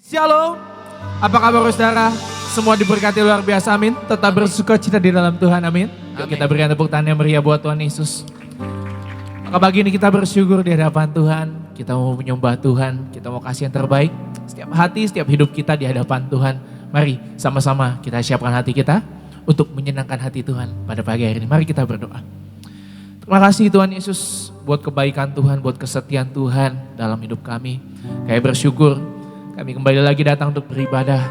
Shalom, apa kabar saudara? Semua diberkati luar biasa, amin. Tetap bersuka cita di dalam Tuhan, amin. Yuk kita berikan tepuk tangan yang meriah buat Tuhan Yesus. Maka pagi ini kita bersyukur di hadapan Tuhan. Kita mau menyembah Tuhan, kita mau kasih yang terbaik. Setiap hati, setiap hidup kita di hadapan Tuhan. Mari sama-sama kita siapkan hati kita untuk menyenangkan hati Tuhan pada pagi hari ini. Mari kita berdoa. Terima kasih Tuhan Yesus buat kebaikan Tuhan, buat kesetiaan Tuhan dalam hidup kami. Kami bersyukur. Kami kembali lagi datang untuk beribadah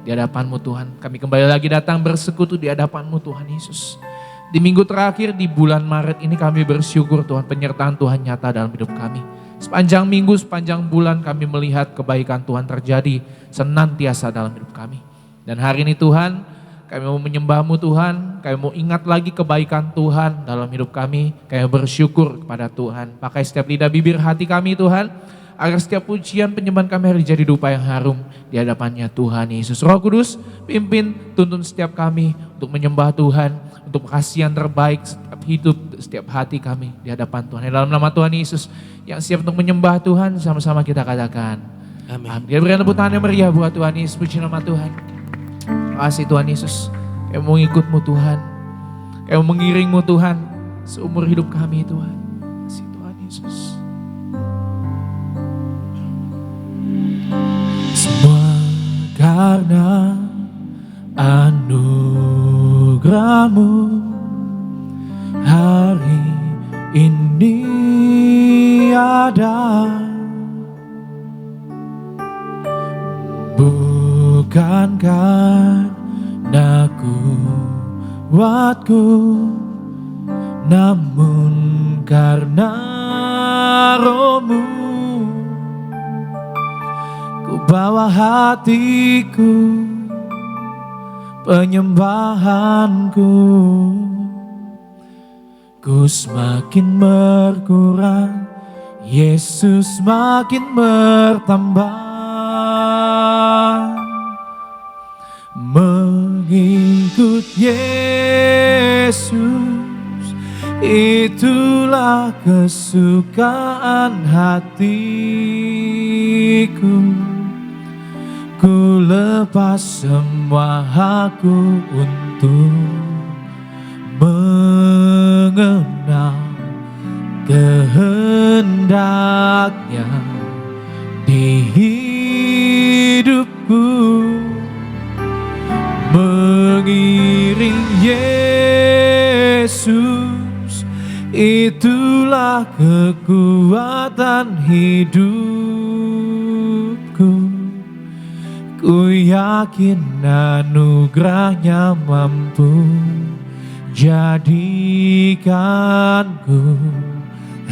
di hadapan-Mu Tuhan. Kami kembali lagi datang bersekutu di hadapan-Mu Tuhan Yesus. Di minggu terakhir di bulan Maret ini kami bersyukur Tuhan, penyertaan Tuhan nyata dalam hidup kami. Sepanjang minggu, sepanjang bulan kami melihat kebaikan Tuhan terjadi senantiasa dalam hidup kami. Dan hari ini Tuhan, kami mau menyembah-Mu Tuhan, kami mau ingat lagi kebaikan Tuhan dalam hidup kami. Kami bersyukur kepada Tuhan. Pakai setiap lidah bibir hati kami Tuhan, agar setiap pujian penyembahan kami hari jadi dupa yang harum di hadapannya Tuhan Yesus. Roh Kudus pimpin, tuntun setiap kami untuk menyembah Tuhan, untuk kasih yang terbaik setiap hidup, setiap hati kami di hadapan Tuhan. Di dalam nama Tuhan Yesus yang siap untuk menyembah Tuhan, sama-sama kita katakan amin. Kita berikan tepuk tangan yang meriah buat Tuhan Yesus, puji nama Tuhan. Terima kasih Tuhan Yesus, kami mau ngikut-Mu Tuhan, kami mau mengiring-Mu Tuhan seumur hidup kami Tuhan. Terima kasih Tuhan Yesus. Semua karena anugerah-Mu hari ini ada, bukan karena kuatku, namun karena Roh-Mu. Ku bawa hatiku, penyembahanku, ku semakin berkurang, Yesus makin bertambah. Mengikut Yesus, itulah kesukaan hatiku. Ku lepas semua hakku untuk mengenal kehendaknya di hidupku. Mengiring Yesus, itulah kekuatan hidupku. Ku yakin anugerah-Nya mampu jadikanku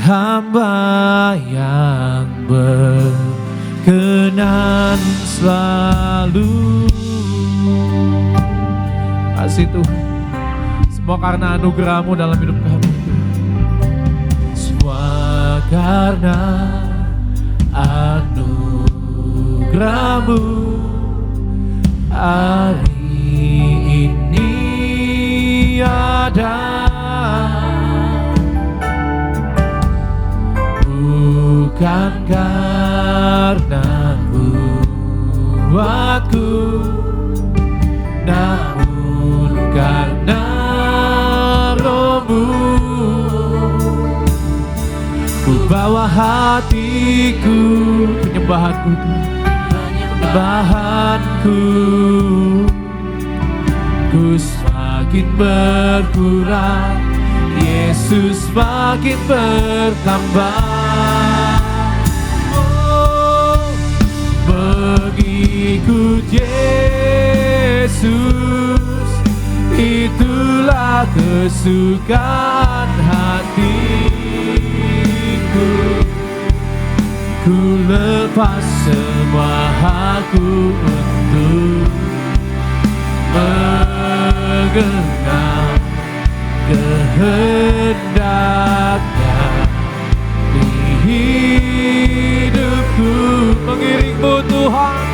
hamba yang berkenan selalu. Kasih Tuhan, semua karena anugerah-Mu dalam hidup kami. Semua karena anugerah-Mu hari ini ada, bukan karena kuatku, namun karena Roh-Mu. Ku bawa hatiku, penyembahanku Tuhan, penyembahanku, ku semakin berkurang, Yesus makin bertambah. Oh, mengikut Yesus, itulah kesukaan hatiku. Ku lepas semua hakku untuk mengenal kehendaknya di hidupku. Mengiring-Mu Tuhan,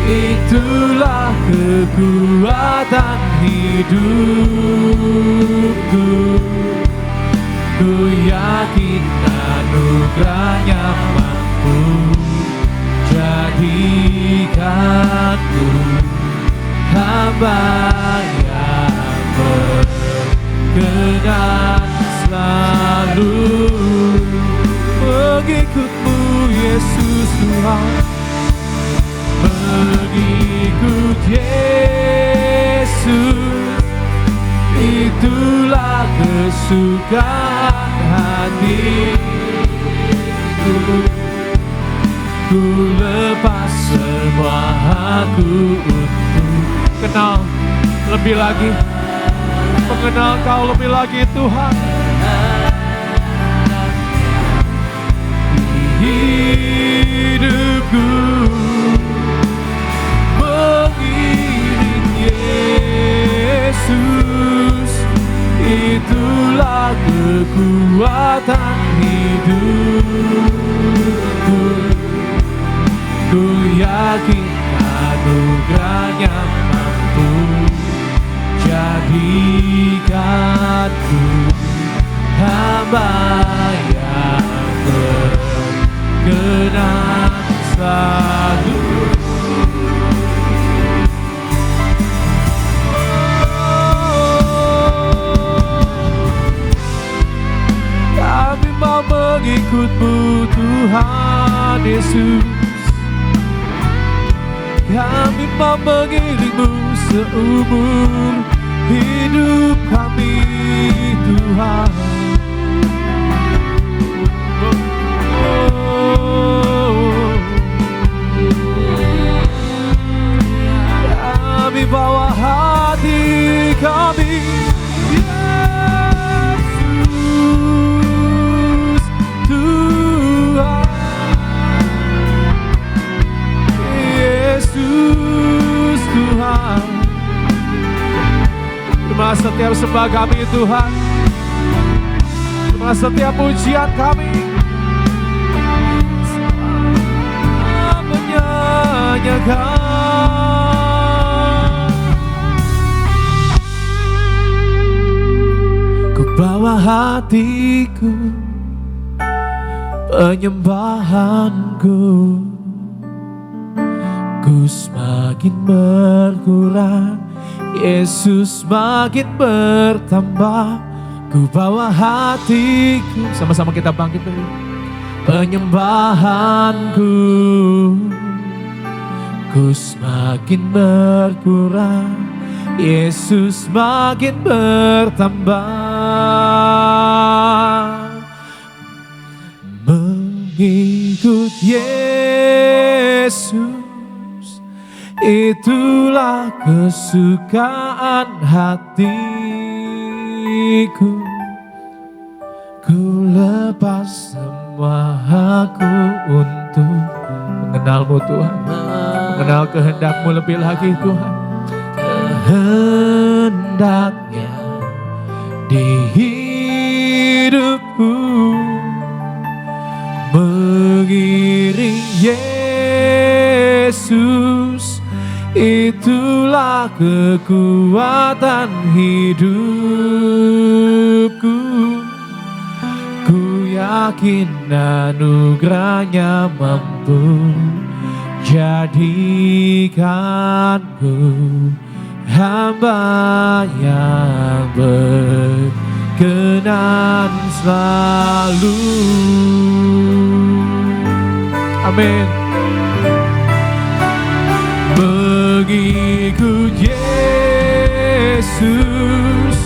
itulah kekuatan hidupku. Ku yakin anugerahnya mampu jadikanku hamba yang berkenan selalu mengikutmu Yesus Tuhan, mengikut Yesus itulah kesukaan hatiku. Ku lepas semua aku untuk kenal lebih lagi, mengenal Kau lebih lagi Tuhan. Hidupku mengiring Yesus, itulah kekuatan hidupku. Ku yakin anugerahnya mampu jadikanku hamba yang berkenan selalu. Kami mau mengikut-Mu Tuhan Yesus, kami mau mengiring-Mu seumur hidup kami Tuhan. Kami bawa hati kami Yesus Tuhan, Yesus Tuhan. Terima setiap sembah kami Tuhan, terima setiap pujian kami, menyanyikan. Ku bawa hatiku, penyembahanku, ku semakin berkurang, Yesus makin bertambah. Ku bawa hatiku, sama-sama kita bangkit dulu. Penyembahanku, ku semakin berkurang, Yesus makin bertambah. Mengikut Yesus itulah kesukaan hatiku. Ku lepas semua aku untuk mengenal-Mu Tuhan, mengenal kehendak-Mu lebih lagi Tuhan. Kehendaknya di hidupku, mengiring Yesus itulah kekuatan hidupku. Ku yakin anugerahnya mampu jadikanku hamba yang berkenan selalu. Amin. Mengikut Yesus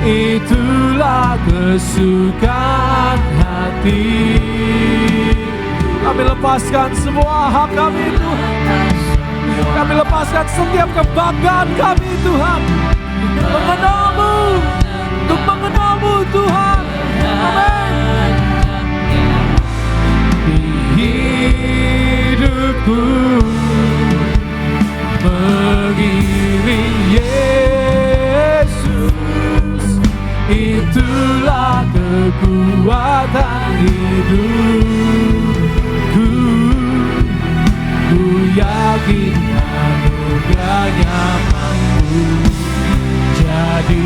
itulah kesukaan hati. Kami lepaskan semua hak kami Tuhan, kami lepaskan setiap kebanggaan kami Tuhan, mengenal-Mu, untuk mengenal-Mu Tuhan. Amin. Di hidupku mengiring Yesus itulah kekuatan hidupku. Ku yakin anugerahnya mampu jadikanku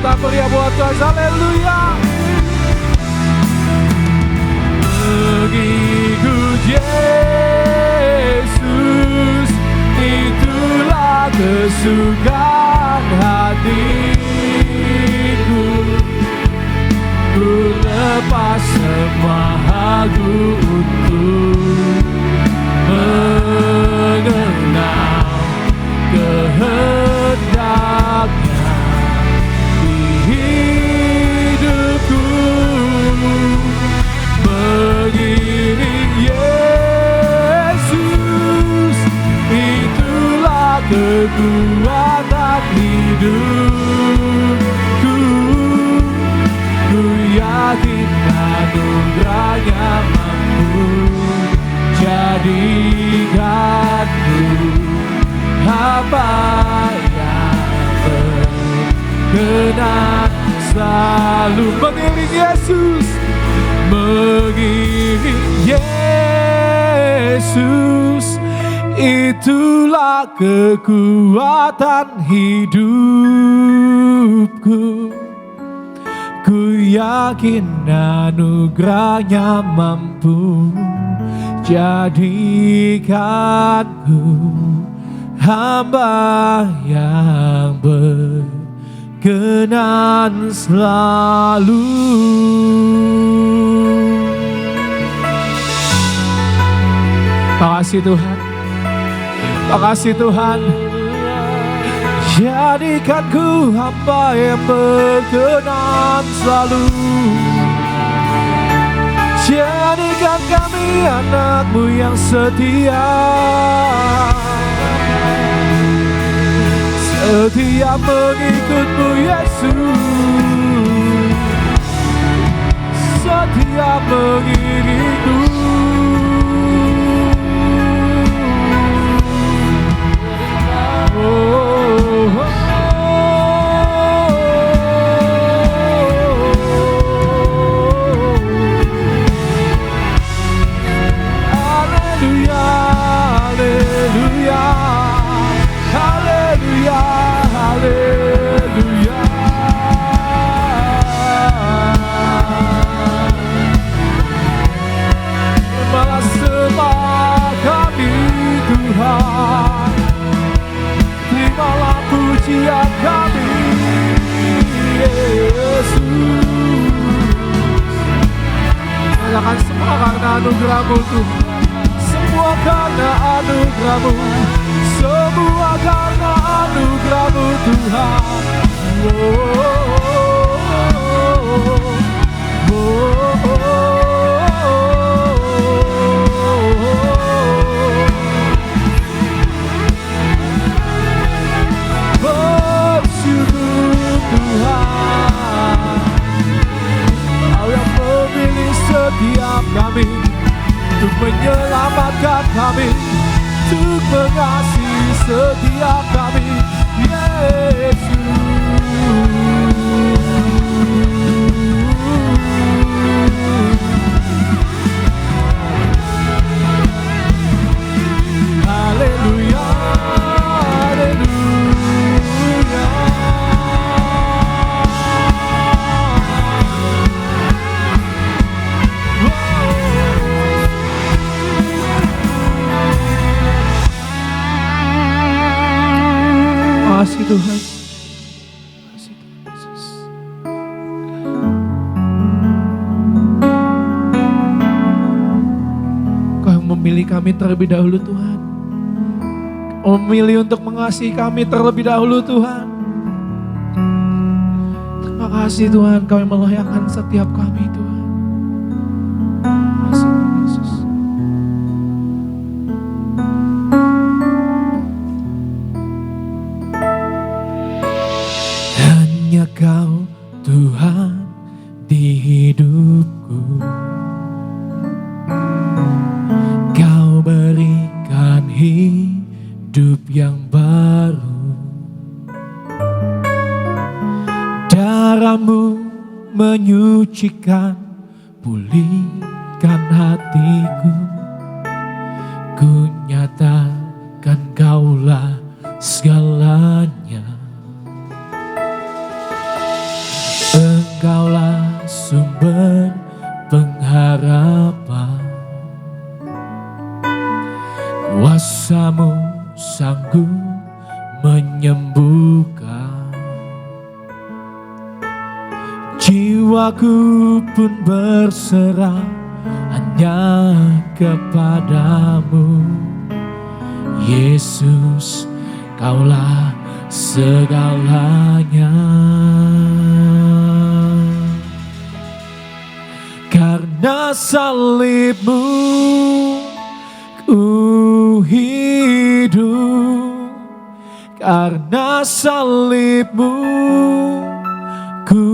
tangan meriah buat Tuhan. Haleluya. Mengikut Yesus, itulah kesukaan hatiku. Ku lepas semua hagu untuk mengenal kehendaknya di hidupku. Mengiring Yesus, itulah kekuatan hidupku. Ku yakin anugerahnya mampu jadikanku hamba yang berkenan selalu. Mengiring Yesus, mengiring Yesus, itulah kekuatan hidupku. Ku yakin anugerahnya mampu jadikanku hamba yang berkenan selalu. Makasih Tuhan, makasih Tuhan. Jadikanku hamba yang berkenan selalu. Jadikan kami anak-Mu yang setia, setia mengikut-Mu Yesus, setia mengiring-Mu. Terimalah pujian kami Yesus. Nyatakan semua karena anugerah-Mu Tuhan, semua karena anugerah-Mu, semua karena anugerah-Mu Tuhan. Tuhan, Kau yang memilih setiap kami, untuk menyelamatkan kami, untuk mengasihi setiap kami, Yesus. Haleluya, haleluya. Makasih Tuhan, makasih Tuhan Yesus. Kau yang memilih kami terlebih dahulu Tuhan, Kau memilih untuk mengasihi kami terlebih dahulu Tuhan. Terima kasih Tuhan, Kau yang melayakkan setiap kami Tuhan. Makasih Tuhan Yesus. Kau Tuhan di hidupku, Kau berikan hidup yang baru. Darah-Mu menyucikan, pulihkan hatiku. Ku nyatakan Kaulah segalanya. harapan. Kuasa-Mu sanggup menyembuhkan. Jiwaku pun berserah hanya kepadamu. Yesus, Kaulah segalanya. Karena salib-Mu ku hidup, karena salib-Mu ku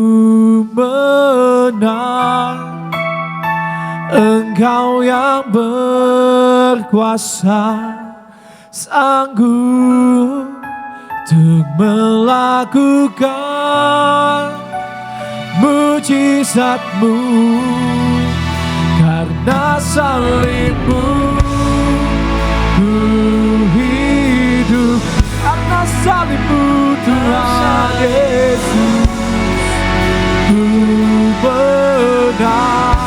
menang. Engkau yang berkuasa, sanggup untuk melakukan mujizat-Mu. Karena salib-Mu ku hidup, karena salib-Mu Tuhan Yesus ku menang.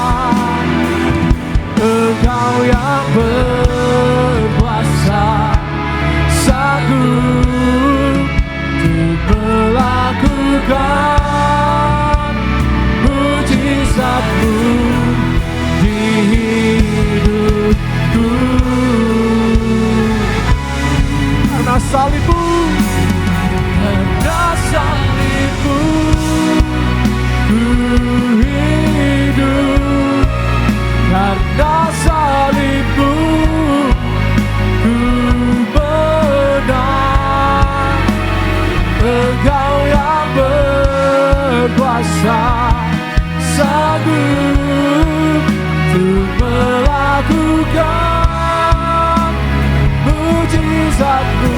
Engkau yang berkuasa, sanggup untuk melakukan mujizat-Mu di hidupku. Karena salib-Mu, karena salib-Mu ku hidup, karena salib-Mu ku menang. Engkau yang berkuasa, sanggup untuk melakukan mujizat-Mu.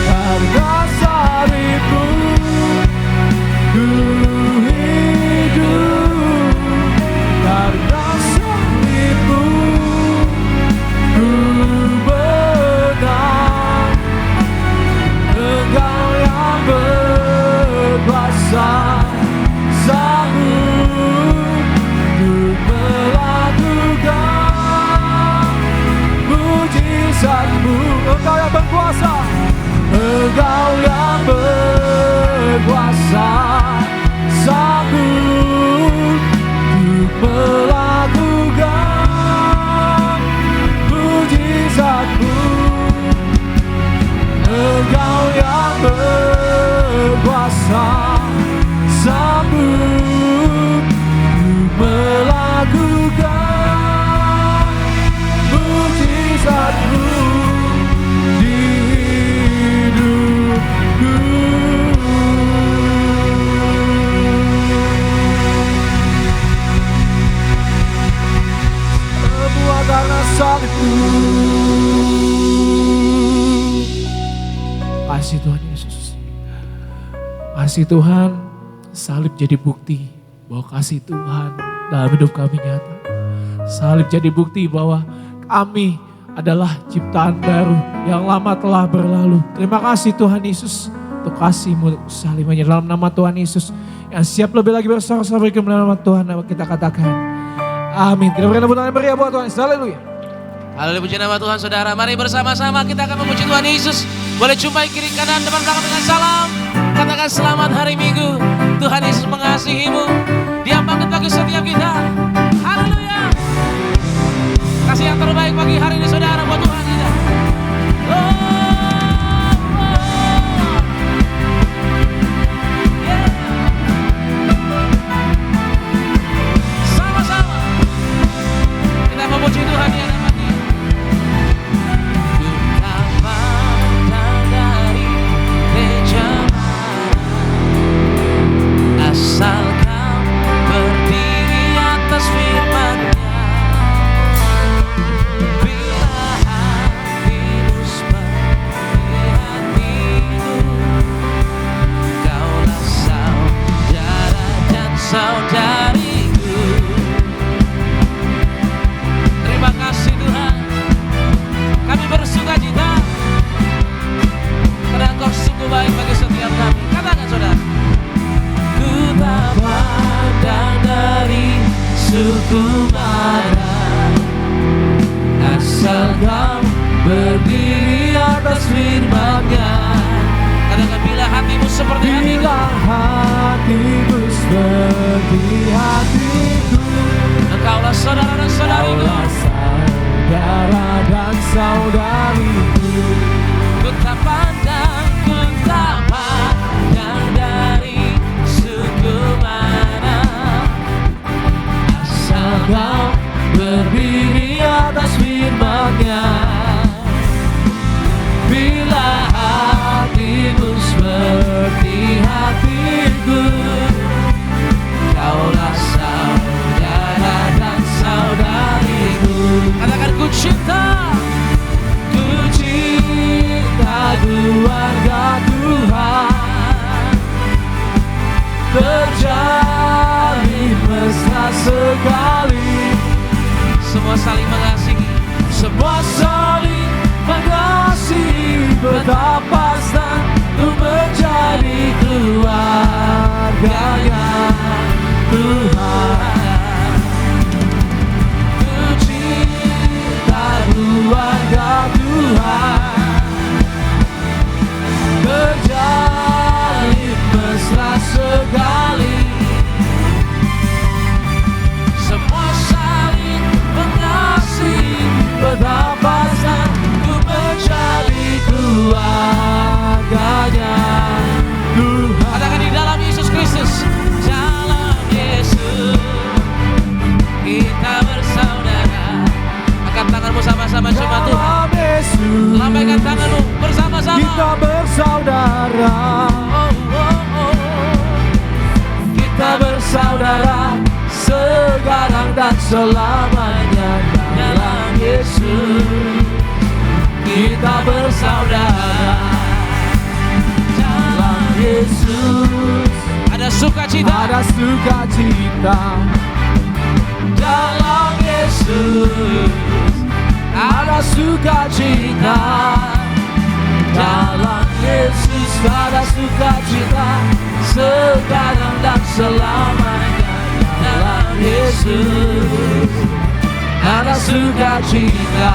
Karena salib-Mu ku hidup, karena salib-Mu ku menang. Engkau yang berkuasa, sanggup untuk melakukan mujizat-Mu. Engkau yang berkuasa, Engkau yang berkuasa, sanggup untuk melakukan mujizat-Mu. Engkau yang berkuasa, sanggup untuk melakukan mujizat-Mu di hidupku. Semua karena salib-Mu. Kasih Tuhan Yesus. Kasih Tuhan, salib jadi bukti bahwa kasih Tuhan dalam hidup kami nyata. Salib jadi bukti bahwa kami adalah ciptaan baru, yang lama telah berlalu. Terima kasih Tuhan Yesus untuk kasih-Mu salimnya dalam nama Tuhan Yesus. Yang siap lebih lagi bersorak-sorai dalam nama Tuhan, kita katakan amin. Kita berikan tepuk tangan meriah buat Tuhan. Haleluya. Haleluya, puji nama Tuhan saudara. Mari bersama-sama kita akan memuji Tuhan Yesus. Boleh jumpai kiri kanan depan belakang dengan salam. Katakan selamat hari Minggu. Tuhan Yesus mengasihi-mu. Dia bangkit bagi setiap kita. Haleluya. Kasih yang terbaik bagi hari ini saudara buat Tuhan kita. Sama-sama kita memuji Tuhan yang namanya. Asal kau berdiri atas suku mana, asal kau berdiri atas firman-Nya. Katakan bila hatimu seperti hatiku, Bila hatimu seperti hatiku, engkaulah saudara dan saudariku. Kaulah saudara dan saudariku. Ku tak pandang dari suku mana, asal kau berdiri atas firman-Nya. Bila hatimu seperti hatiku, kaulah saudara dan saudariku. Katakan ku cinta keluarga Tuhan, terjalin mesra sekali. Semua saling mengasihi, semua saling mengasihi, betapa senang untuk menjadi keluarganya Tuhan. Ku cinta keluarga Tuhan, terjalin mesra sekali. Semua saling mengasihi, betapa senang untuk menjadi keluarganya Tuhan. Katakan di dalam Yesus Kristus, dalam Yesus kita bersaudara. Angkat tanganmu sama-sama jemaat Tuhan. Lambaikan tanganmu bersama-sama. Kita bersaudara. Kita bersaudara sekarang dan selamanya dalam Yesus. Kita bersaudara dalam Yesus. Ada sukacita, Ada sukacita dalam Yesus. Ada sukacita dalam Yesus. Ada sukacita sekarang dan selamanya dalam Yesus. Ada sukacita.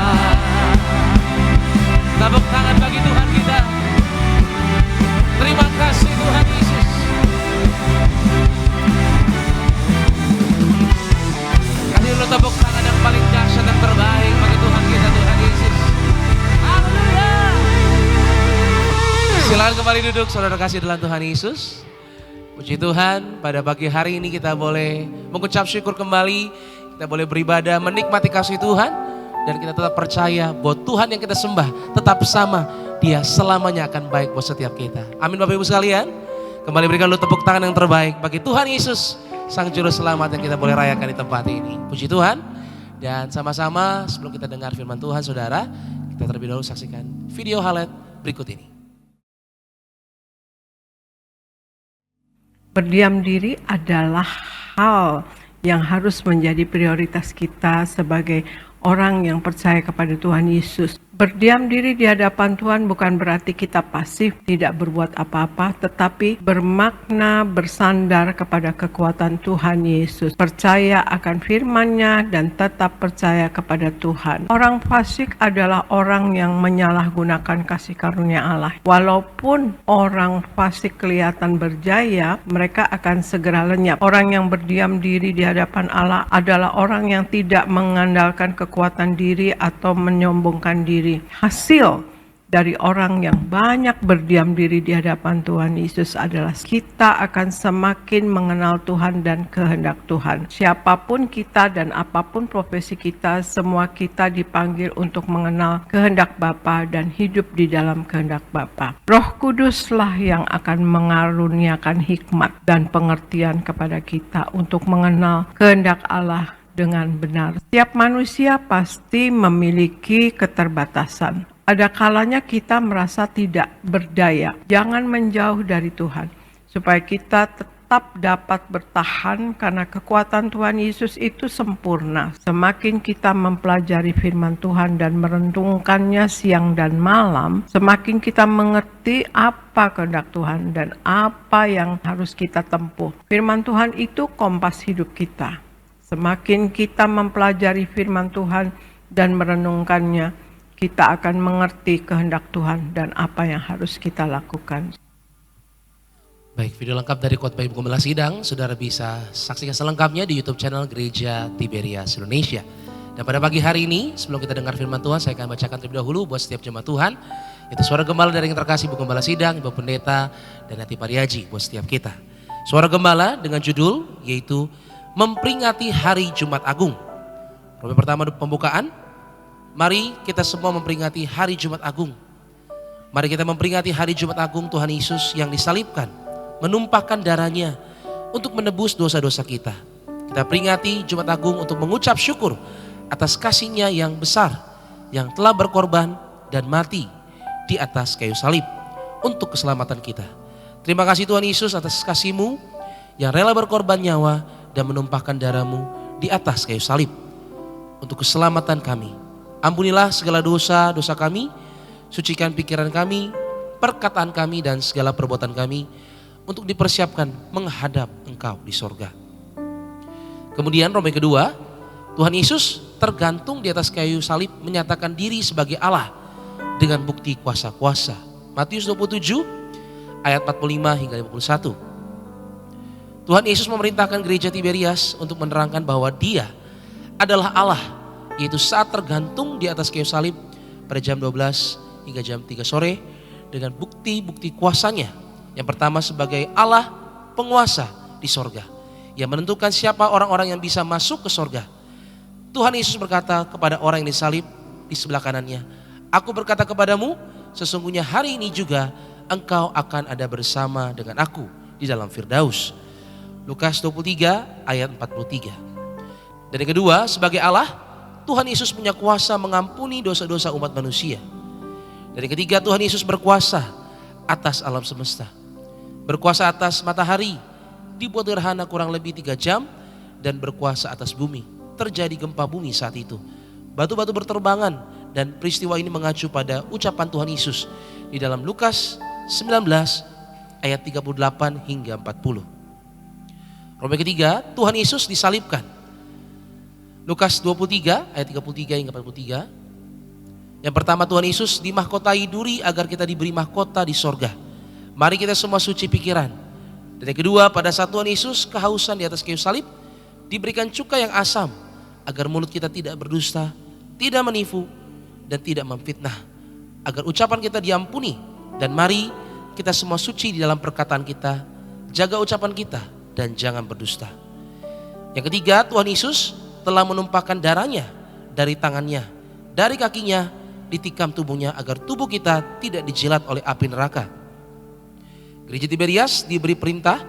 Tepuk tangan bagi Tuhan kita. Terima kasih Tuhan Yesus. Kasih dulu tepuk tangan yang paling dahsyat dan terbaik bagi Tuhan kita, Tuhan Yesus. Haleluya. Silakan kembali duduk, saudara kasih dalam Tuhan Yesus. Puji Tuhan, pada pagi hari ini kita boleh mengucap syukur kembali. Kita boleh beribadah, menikmati kasih Tuhan. Dan kita tetap percaya bahwa Tuhan yang kita sembah tetap sama. Dia selamanya akan baik buat setiap kita. Amin Bapak Ibu sekalian. Kembali berikan dulu tepuk tangan yang terbaik bagi Tuhan Yesus, Sang Juru Selamat yang kita boleh rayakan di tempat ini. Puji Tuhan. Dan sama-sama sebelum kita dengar firman Tuhan saudara, kita terlebih dahulu saksikan video highlight berikut ini. Berdiam diri adalah hal yang harus menjadi prioritas kita sebagai orang yang percaya kepada Tuhan Yesus. Berdiam diri di hadapan Tuhan bukan berarti kita pasif, tidak berbuat apa-apa, tetapi bermakna bersandar kepada kekuatan Tuhan Yesus. Percaya akan firman-Nya dan tetap percaya kepada Tuhan. Orang fasik adalah orang yang menyalahgunakan kasih karunia Allah. Walaupun orang fasik kelihatan berjaya, mereka akan segera lenyap. Orang yang berdiam diri di hadapan Allah adalah orang yang tidak mengandalkan kekuatan diri atau menyombongkan diri. Hasil dari orang yang banyak berdiam diri di hadapan Tuhan Yesus adalah kita akan semakin mengenal Tuhan dan kehendak Tuhan. Siapapun kita dan apapun profesi kita, semua kita dipanggil untuk mengenal kehendak Bapa dan hidup di dalam kehendak Bapa. Roh Kuduslah yang akan mengaruniakan hikmat dan pengertian kepada kita untuk mengenal kehendak Allah dengan benar. Setiap manusia pasti memiliki keterbatasan. Ada kalanya kita merasa tidak berdaya. Jangan menjauh dari Tuhan, supaya kita tetap dapat bertahan karena kekuatan Tuhan Yesus itu sempurna. Semakin kita mempelajari firman Tuhan dan merenungkannya siang dan malam, semakin kita mengerti apa kehendak Tuhan dan apa yang harus kita tempuh. Firman Tuhan itu kompas hidup kita. Semakin kita mempelajari firman Tuhan dan merenungkannya, kita akan mengerti kehendak Tuhan dan apa yang harus kita lakukan. Baik, video lengkap dari khotbah Ibu Gembala Sidang, saudara bisa saksikan selengkapnya di YouTube channel Gereja Tiberias Indonesia. Dan pada pagi hari ini, sebelum kita dengar firman Tuhan, saya akan bacakan terlebih dahulu buat setiap jemaat Tuhan. Itu suara gembala dari yang terkasih Ibu Gembala Sidang, Ibu Pendeta, dan Hati Pariaji buat setiap kita. Suara gembala dengan judul yaitu memperingati Hari Jumat Agung. Topik pertama pembukaan, mari kita semua memperingati Hari Jumat Agung. Mari kita memperingati Hari Jumat Agung Tuhan Yesus yang disalibkan, menumpahkan darahnya untuk menebus dosa-dosa kita. Kita peringati Jumat Agung untuk mengucap syukur atas kasih-Nya yang besar, yang telah berkorban dan mati di atas kayu salib untuk keselamatan kita. Terima kasih Tuhan Yesus atas kasih-Mu yang rela berkorban nyawa dan menumpahkan darah-Mu di atas kayu salib untuk keselamatan kami. Ampunilah segala dosa-dosa kami, sucikan pikiran kami, perkataan kami dan segala perbuatan kami untuk dipersiapkan menghadap Engkau di sorga. Kemudian Roma kedua, Tuhan Yesus tergantung di atas kayu salib menyatakan diri sebagai Allah dengan bukti kuasa-kuasa. Matius 27 ayat 45 hingga 51. Tuhan Yesus memerintahkan gereja Tiberias untuk menerangkan bahwa Dia adalah Allah, yaitu saat tergantung di atas kayu salib pada jam 12 hingga jam 3 sore dengan bukti-bukti kuasanya. Yang pertama sebagai Allah penguasa di sorga, yang menentukan siapa orang-orang yang bisa masuk ke sorga. Tuhan Yesus berkata kepada orang yang disalib di sebelah kanannya, "Aku berkata kepadamu, sesungguhnya hari ini juga engkau akan ada bersama dengan aku di dalam Firdaus." Lukas 23 ayat 43. Dan yang kedua, sebagai Allah, Tuhan Yesus punya kuasa mengampuni dosa-dosa umat manusia. Dan yang ketiga, Tuhan Yesus berkuasa atas alam semesta. Berkuasa atas matahari, dibuat gerhana kurang lebih 3 jam, dan berkuasa atas bumi. Terjadi gempa bumi saat itu. Batu-batu berterbangan, dan peristiwa ini mengacu pada ucapan Tuhan Yesus di dalam Lukas 19 ayat 38 hingga 40. Roma ketiga, Tuhan Yesus disalibkan. Lukas 23 ayat 33 hingga 43. Yang pertama, Tuhan Yesus dimahkotai duri agar kita diberi mahkota di sorga. Mari kita semua suci pikiran. Dan yang kedua, pada saat Tuhan Yesus kehausan di atas kayu salib, diberikan cukai yang asam agar mulut kita tidak berdusta, tidak menipu, dan tidak memfitnah, agar ucapan kita diampuni. Dan mari kita semua suci di dalam perkataan kita, jaga ucapan kita, dan jangan berdusta. Yang ketiga, Tuhan Yesus telah menumpahkan darahnya dari tangannya, dari kakinya, ditikam tubuhnya agar tubuh kita tidak dijilat oleh api neraka. Gereja Tiberias diberi perintah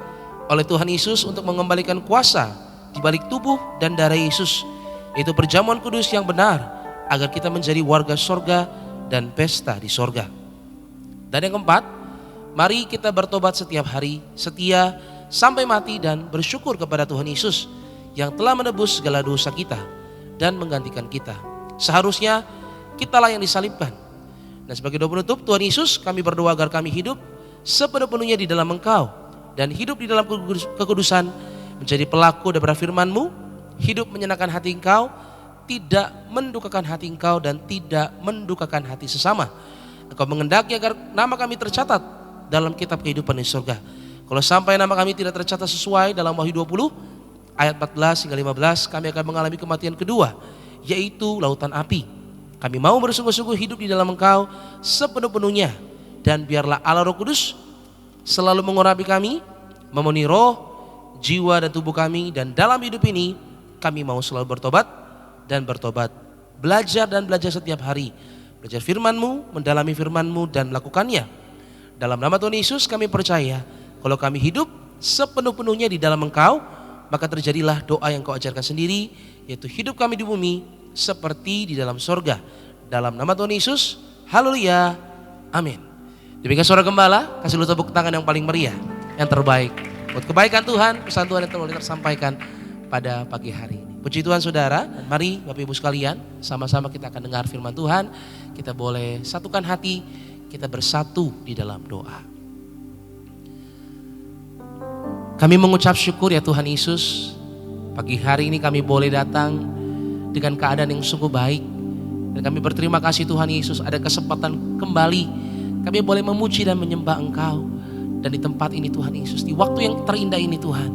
oleh Tuhan Yesus untuk mengembalikan kuasa di balik tubuh dan darah Yesus, yaitu perjamuan kudus yang benar, agar kita menjadi warga sorga dan pesta di sorga. Dan yang keempat, mari kita bertobat setiap hari, setia sampai mati dan bersyukur kepada Tuhan Yesus yang telah menebus segala dosa kita dan menggantikan kita. Seharusnya kitalah yang disalibkan. Dan sebagai doa penutup, Tuhan Yesus, kami berdoa agar kami hidup sepenuh-penuhnya di dalam Engkau dan hidup di dalam kekudusan, menjadi pelaku daripada firman-Mu, hidup menyenangkan hati Engkau, tidak mendukakan hati Engkau dan tidak mendukakan hati sesama. Engkau mengendaki agar nama kami tercatat dalam kitab kehidupan di surga. Kalau sampai nama kami tidak tercatat sesuai dalam Wahyu 20 ayat 14 hingga 15, kami akan mengalami kematian kedua, yaitu lautan api. Kami mau bersungguh-sungguh hidup di dalam Engkau sepenuh-penuhnya, dan biarlah Allah Roh Kudus selalu mengurapi kami, memenuhi roh, jiwa dan tubuh kami. Dan dalam hidup ini kami mau selalu bertobat dan bertobat, belajar dan belajar setiap hari, belajar firman-Mu, mendalami firman-Mu dan melakukannya. Dalam nama Tuhan Yesus kami percaya, kalau kami hidup sepenuh-penuhnya di dalam Engkau, maka terjadilah doa yang Kau ajarkan sendiri, yaitu hidup kami di bumi seperti di dalam sorga. Dalam nama Tuhan Yesus, haleluya, amin. Demikian suara gembala, kasih lu tepuk tangan yang paling meriah, yang terbaik buat kebaikan Tuhan, pesan Tuhan yang telah tersampaikan pada pagi hari ini. Puji Tuhan saudara, dan mari Bapak Ibu sekalian, sama-sama kita akan dengar firman Tuhan. Kita boleh satukan hati, kita bersatu di dalam doa. Kami mengucap syukur ya Tuhan Yesus, Pagi hari ini kami boleh datang dengan keadaan yang sungguh baik. Dan kami berterima kasih Tuhan Yesus ada kesempatan kembali kami boleh memuji dan menyembah Engkau. Dan di tempat ini Tuhan Yesus, di waktu yang terindah ini Tuhan,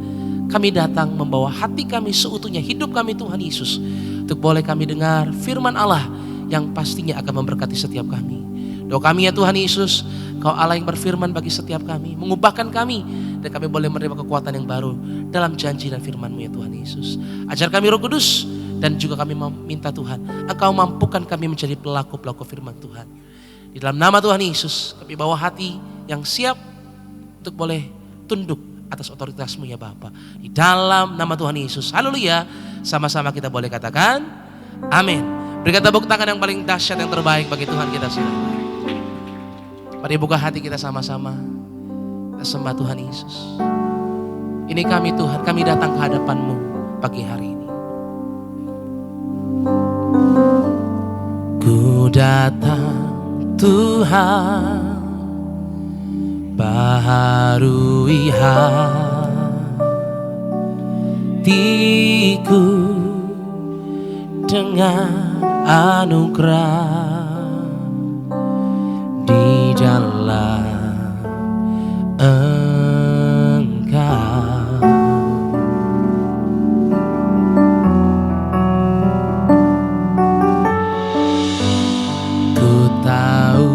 kami datang membawa hati kami seutuhnya, hidup kami Tuhan Yesus, untuk boleh kami dengar firman Allah yang pastinya akan memberkati setiap kami. Doa kami ya Tuhan Yesus, Kau Allah yang berfirman bagi setiap kami, mengubahkan kami, dan kami boleh menerima kekuatan yang baru dalam janji dan firman-Mu ya Tuhan Yesus. Ajar kami Roh Kudus, dan juga kami meminta Tuhan, Engkau mampukan kami menjadi pelaku-pelaku firman Tuhan. Di dalam nama Tuhan Yesus, kami bawa hati yang siap untuk boleh tunduk atas otoritas-Mu ya Bapa. Di dalam nama Tuhan Yesus, haleluya. Sama-sama kita boleh katakan, amin. Berikan tepuk tangan yang paling dahsyat yang terbaik bagi Tuhan kita semua. Mari buka hati kita sama-sama. Kita sembah Tuhan Yesus. Ini kami Tuhan, kami datang ke hadapan-Mu pagi hari ini. Ku datang Tuhan, baharui hatiku dengan anugerah di dalam Engkau. Ku tahu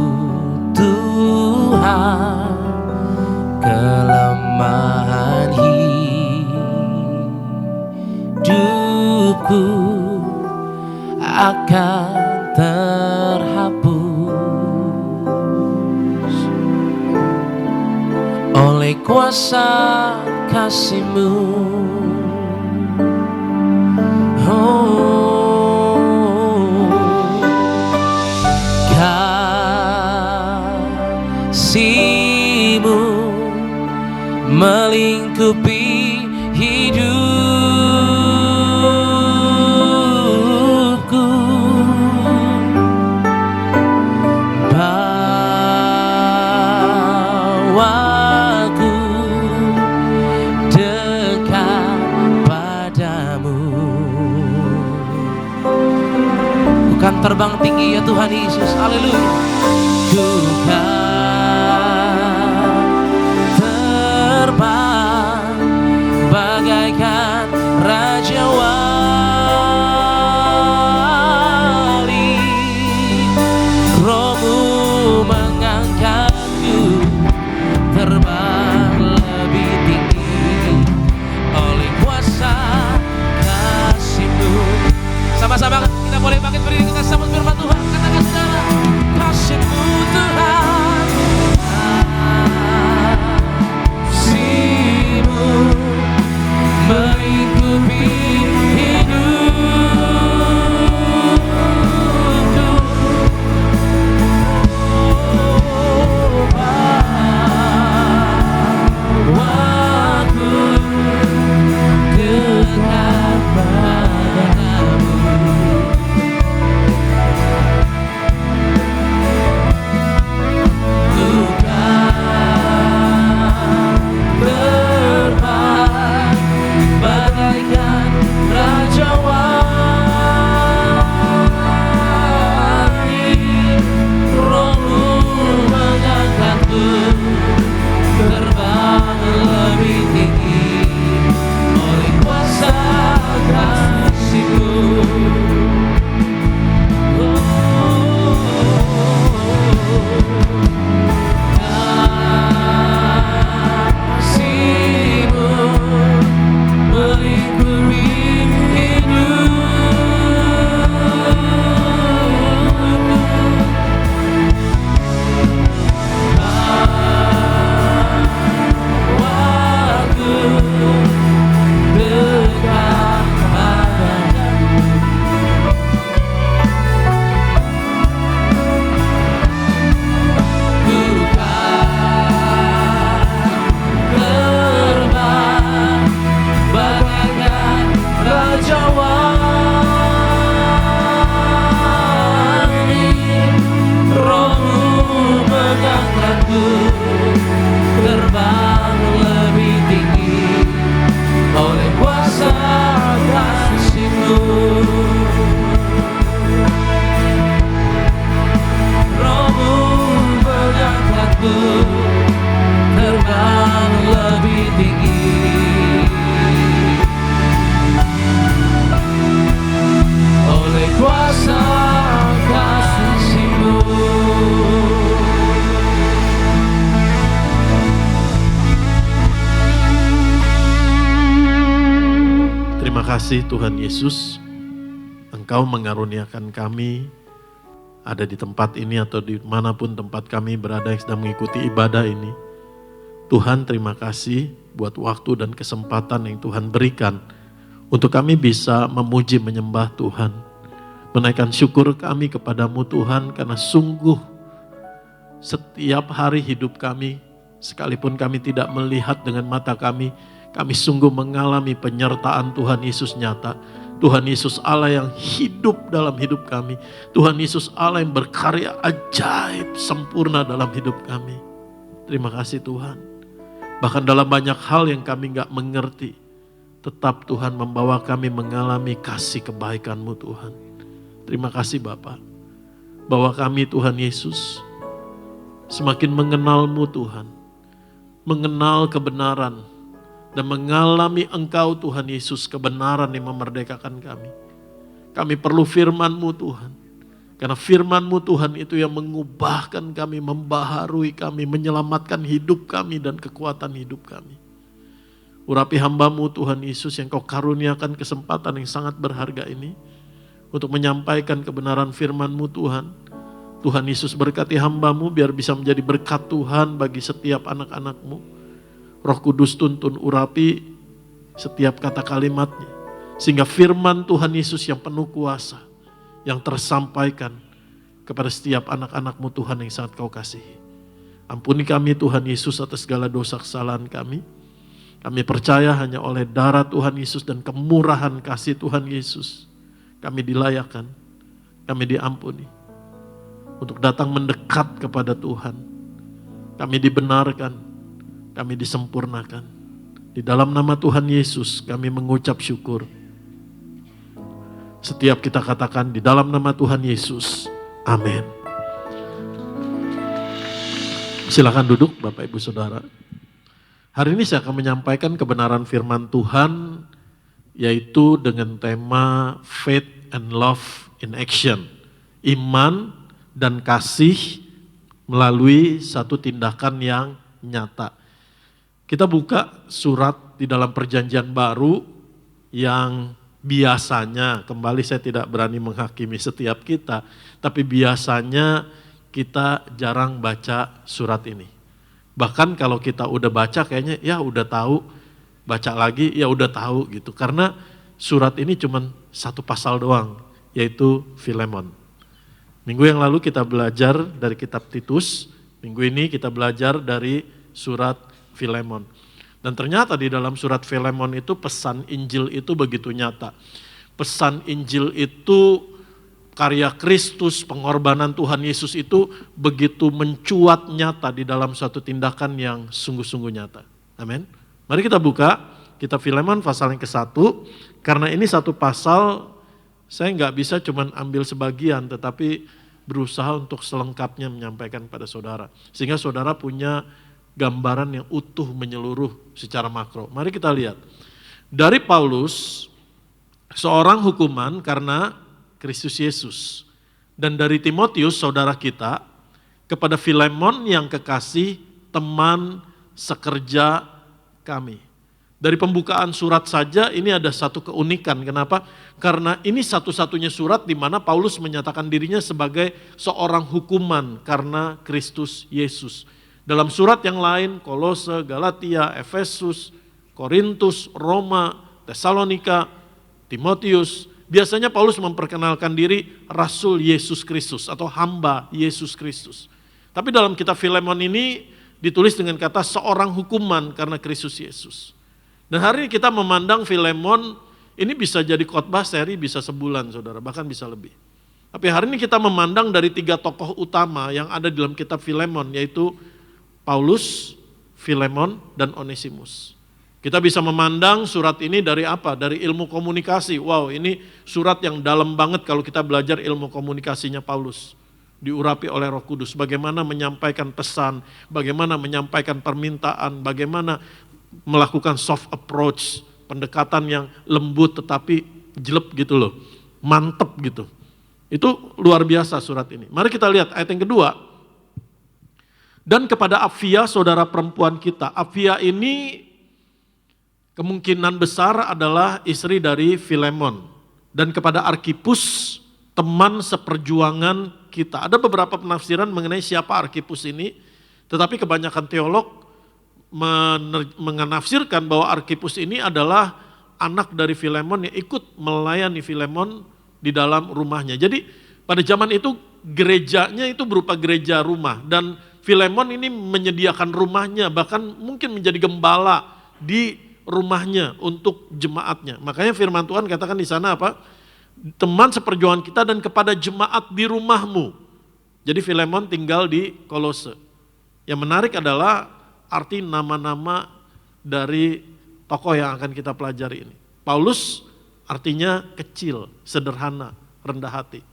Tuhan kelemahan hidupku akan terhapus oleh kuasa kasih-Mu. Kasih-Mu melingkupi hidupku, bawaku dekat padamu. Bukan terbang tinggi ya Tuhan Yesus, haleluya. Ku terbang bagaikan Raja Wali, Roh-Mu mengangkatku terbang lebih tinggi oleh kuasa kasih-Mu. Sama-sama kita boleh bangkit berdiri, kita sambut firman Tuhan. Katakan saudara, kasih-Mu Tuhan, kasih-Mu melingkupi hidupku, bawaku dekat padamu. Rohmu mengangkatku terbang lebih tinggi. Oleh kuasa kasih-Mu. Terima kasih Tuhan Yesus, Engkau mengaruniakan kami ada di tempat ini atau di manapun tempat kami berada yang sedang mengikuti ibadah ini. Tuhan, terima kasih buat waktu dan kesempatan yang Tuhan berikan untuk kami bisa memuji menyembah Tuhan. Menaikkan syukur kami kepadamu Tuhan, karena sungguh setiap hari hidup kami, sekalipun kami tidak melihat dengan mata kami sungguh mengalami penyertaan Tuhan Yesus nyata. Tuhan Yesus Allah yang hidup dalam hidup kami. Tuhan Yesus Allah yang berkarya ajaib sempurna dalam hidup kami. Terima kasih Tuhan. Bahkan dalam banyak hal yang kami gak mengerti, tetap Tuhan membawa kami mengalami kasih kebaikan-Mu Tuhan. Terima kasih Bapa, bahwa kami Tuhan Yesus semakin mengenal-Mu Tuhan, mengenal kebenaran, dan mengalami Engkau Tuhan Yesus kebenaran yang memerdekakan kami. Kami perlu firman-Mu Tuhan, karena firman-Mu Tuhan itu yang mengubahkan kami, membaharui kami, menyelamatkan hidup kami dan kekuatan hidup kami. Urapi hamba-Mu Tuhan Yesus yang Kau karuniakan kesempatan yang sangat berharga ini untuk menyampaikan kebenaran firman-Mu Tuhan. Tuhan Yesus berkati hamba-Mu biar bisa menjadi berkat Tuhan bagi setiap anak-anak-Mu. Roh Kudus tuntun urapi setiap kata kalimatnya, sehingga firman Tuhan Yesus yang penuh kuasa, yang tersampaikan kepada setiap anak-anak-Mu Tuhan yang sangat Kau kasihi. Ampuni kami Tuhan Yesus atas segala dosa kesalahan kami. Kami percaya hanya oleh darah Tuhan Yesus dan kemurahan kasih Tuhan Yesus, kami dilayakkan, kami diampuni untuk datang mendekat kepada Tuhan. Kami dibenarkan, kami disempurnakan. Di dalam nama Tuhan Yesus kami mengucap syukur. Setiap kita katakan di dalam nama Tuhan Yesus. Amin. Silakan duduk Bapak Ibu Saudara. Hari ini saya akan menyampaikan kebenaran firman Tuhan, yaitu dengan tema Faith and Love in Action. Iman dan kasih melalui satu tindakan yang nyata. Kita buka surat di dalam perjanjian baru yang biasanya, kembali saya tidak berani menghakimi setiap kita, tapi biasanya kita jarang baca surat ini. Bahkan kalau kita udah baca kayaknya ya udah tahu, baca lagi ya udah tahu gitu. Karena surat ini cuma satu pasal doang, yaitu Filemon. Minggu yang lalu kita belajar dari kitab Titus, minggu ini kita belajar dari surat Filemon. Dan ternyata di dalam surat Filemon itu pesan Injil itu begitu nyata. Pesan Injil itu karya Kristus, pengorbanan Tuhan Yesus itu begitu mencuat nyata di dalam suatu tindakan yang sungguh-sungguh nyata. Amin. Mari kita buka kitab Filemon pasal yang ke-1. Karena ini satu pasal, saya nggak bisa cuman ambil sebagian, tetapi berusaha untuk selengkapnya menyampaikan pada saudara. Sehingga saudara punya gambaran yang utuh menyeluruh secara makro. Mari kita lihat. Dari Paulus, seorang hukuman karena Kristus Yesus. Dan dari Timotius, saudara kita, kepada Filemon yang kekasih, teman sekerja kami. Dari pembukaan surat saja ini ada satu keunikan. Kenapa? Karena ini satu-satunya surat di mana Paulus menyatakan dirinya sebagai seorang hukuman karena Kristus Yesus. Dalam surat yang lain, Kolose, Galatia, Efesus, Korintus, Roma, Tesalonika, Timotius, biasanya Paulus memperkenalkan diri Rasul Yesus Kristus atau hamba Yesus Kristus. Tapi dalam kitab Filemon ini ditulis dengan kata seorang hukuman karena Kristus Yesus. Dan hari ini kita memandang Filemon, ini bisa jadi khotbah seri, bisa sebulan saudara, bahkan bisa lebih. Tapi hari ini kita memandang dari 3 tokoh utama yang ada di dalam kitab Filemon, yaitu Paulus, Filemon, dan Onesimus. Kita bisa memandang surat ini dari apa? Dari ilmu komunikasi. Wow, ini surat yang dalam banget kalau kita belajar ilmu komunikasinya Paulus. Diurapi oleh Roh Kudus, bagaimana menyampaikan pesan, bagaimana menyampaikan permintaan, bagaimana melakukan soft approach, pendekatan yang lembut tetapi jelek gitu loh, mantep gitu. Itu luar biasa surat ini. Mari kita lihat ayat yang kedua. Dan kepada Apfia, saudara perempuan kita. Apfia ini kemungkinan besar adalah istri dari Filemon. Dan kepada Arkhipus, teman seperjuangan kita. Ada beberapa penafsiran mengenai siapa Arkhipus ini, tetapi kebanyakan teolog menafsirkan bahwa Arkhipus ini adalah anak dari Filemon yang ikut melayani Filemon di dalam rumahnya. Jadi pada zaman itu gerejanya itu berupa gereja rumah dan Filemon ini menyediakan rumahnya, bahkan mungkin menjadi gembala di rumahnya untuk jemaatnya. Makanya firman Tuhan katakan di sana apa? Teman seperjuangan kita dan kepada jemaat di rumahmu. Jadi Filemon tinggal di Kolose. Yang menarik adalah arti nama-nama dari tokoh yang akan kita pelajari ini. Paulus artinya kecil, sederhana, rendah hati.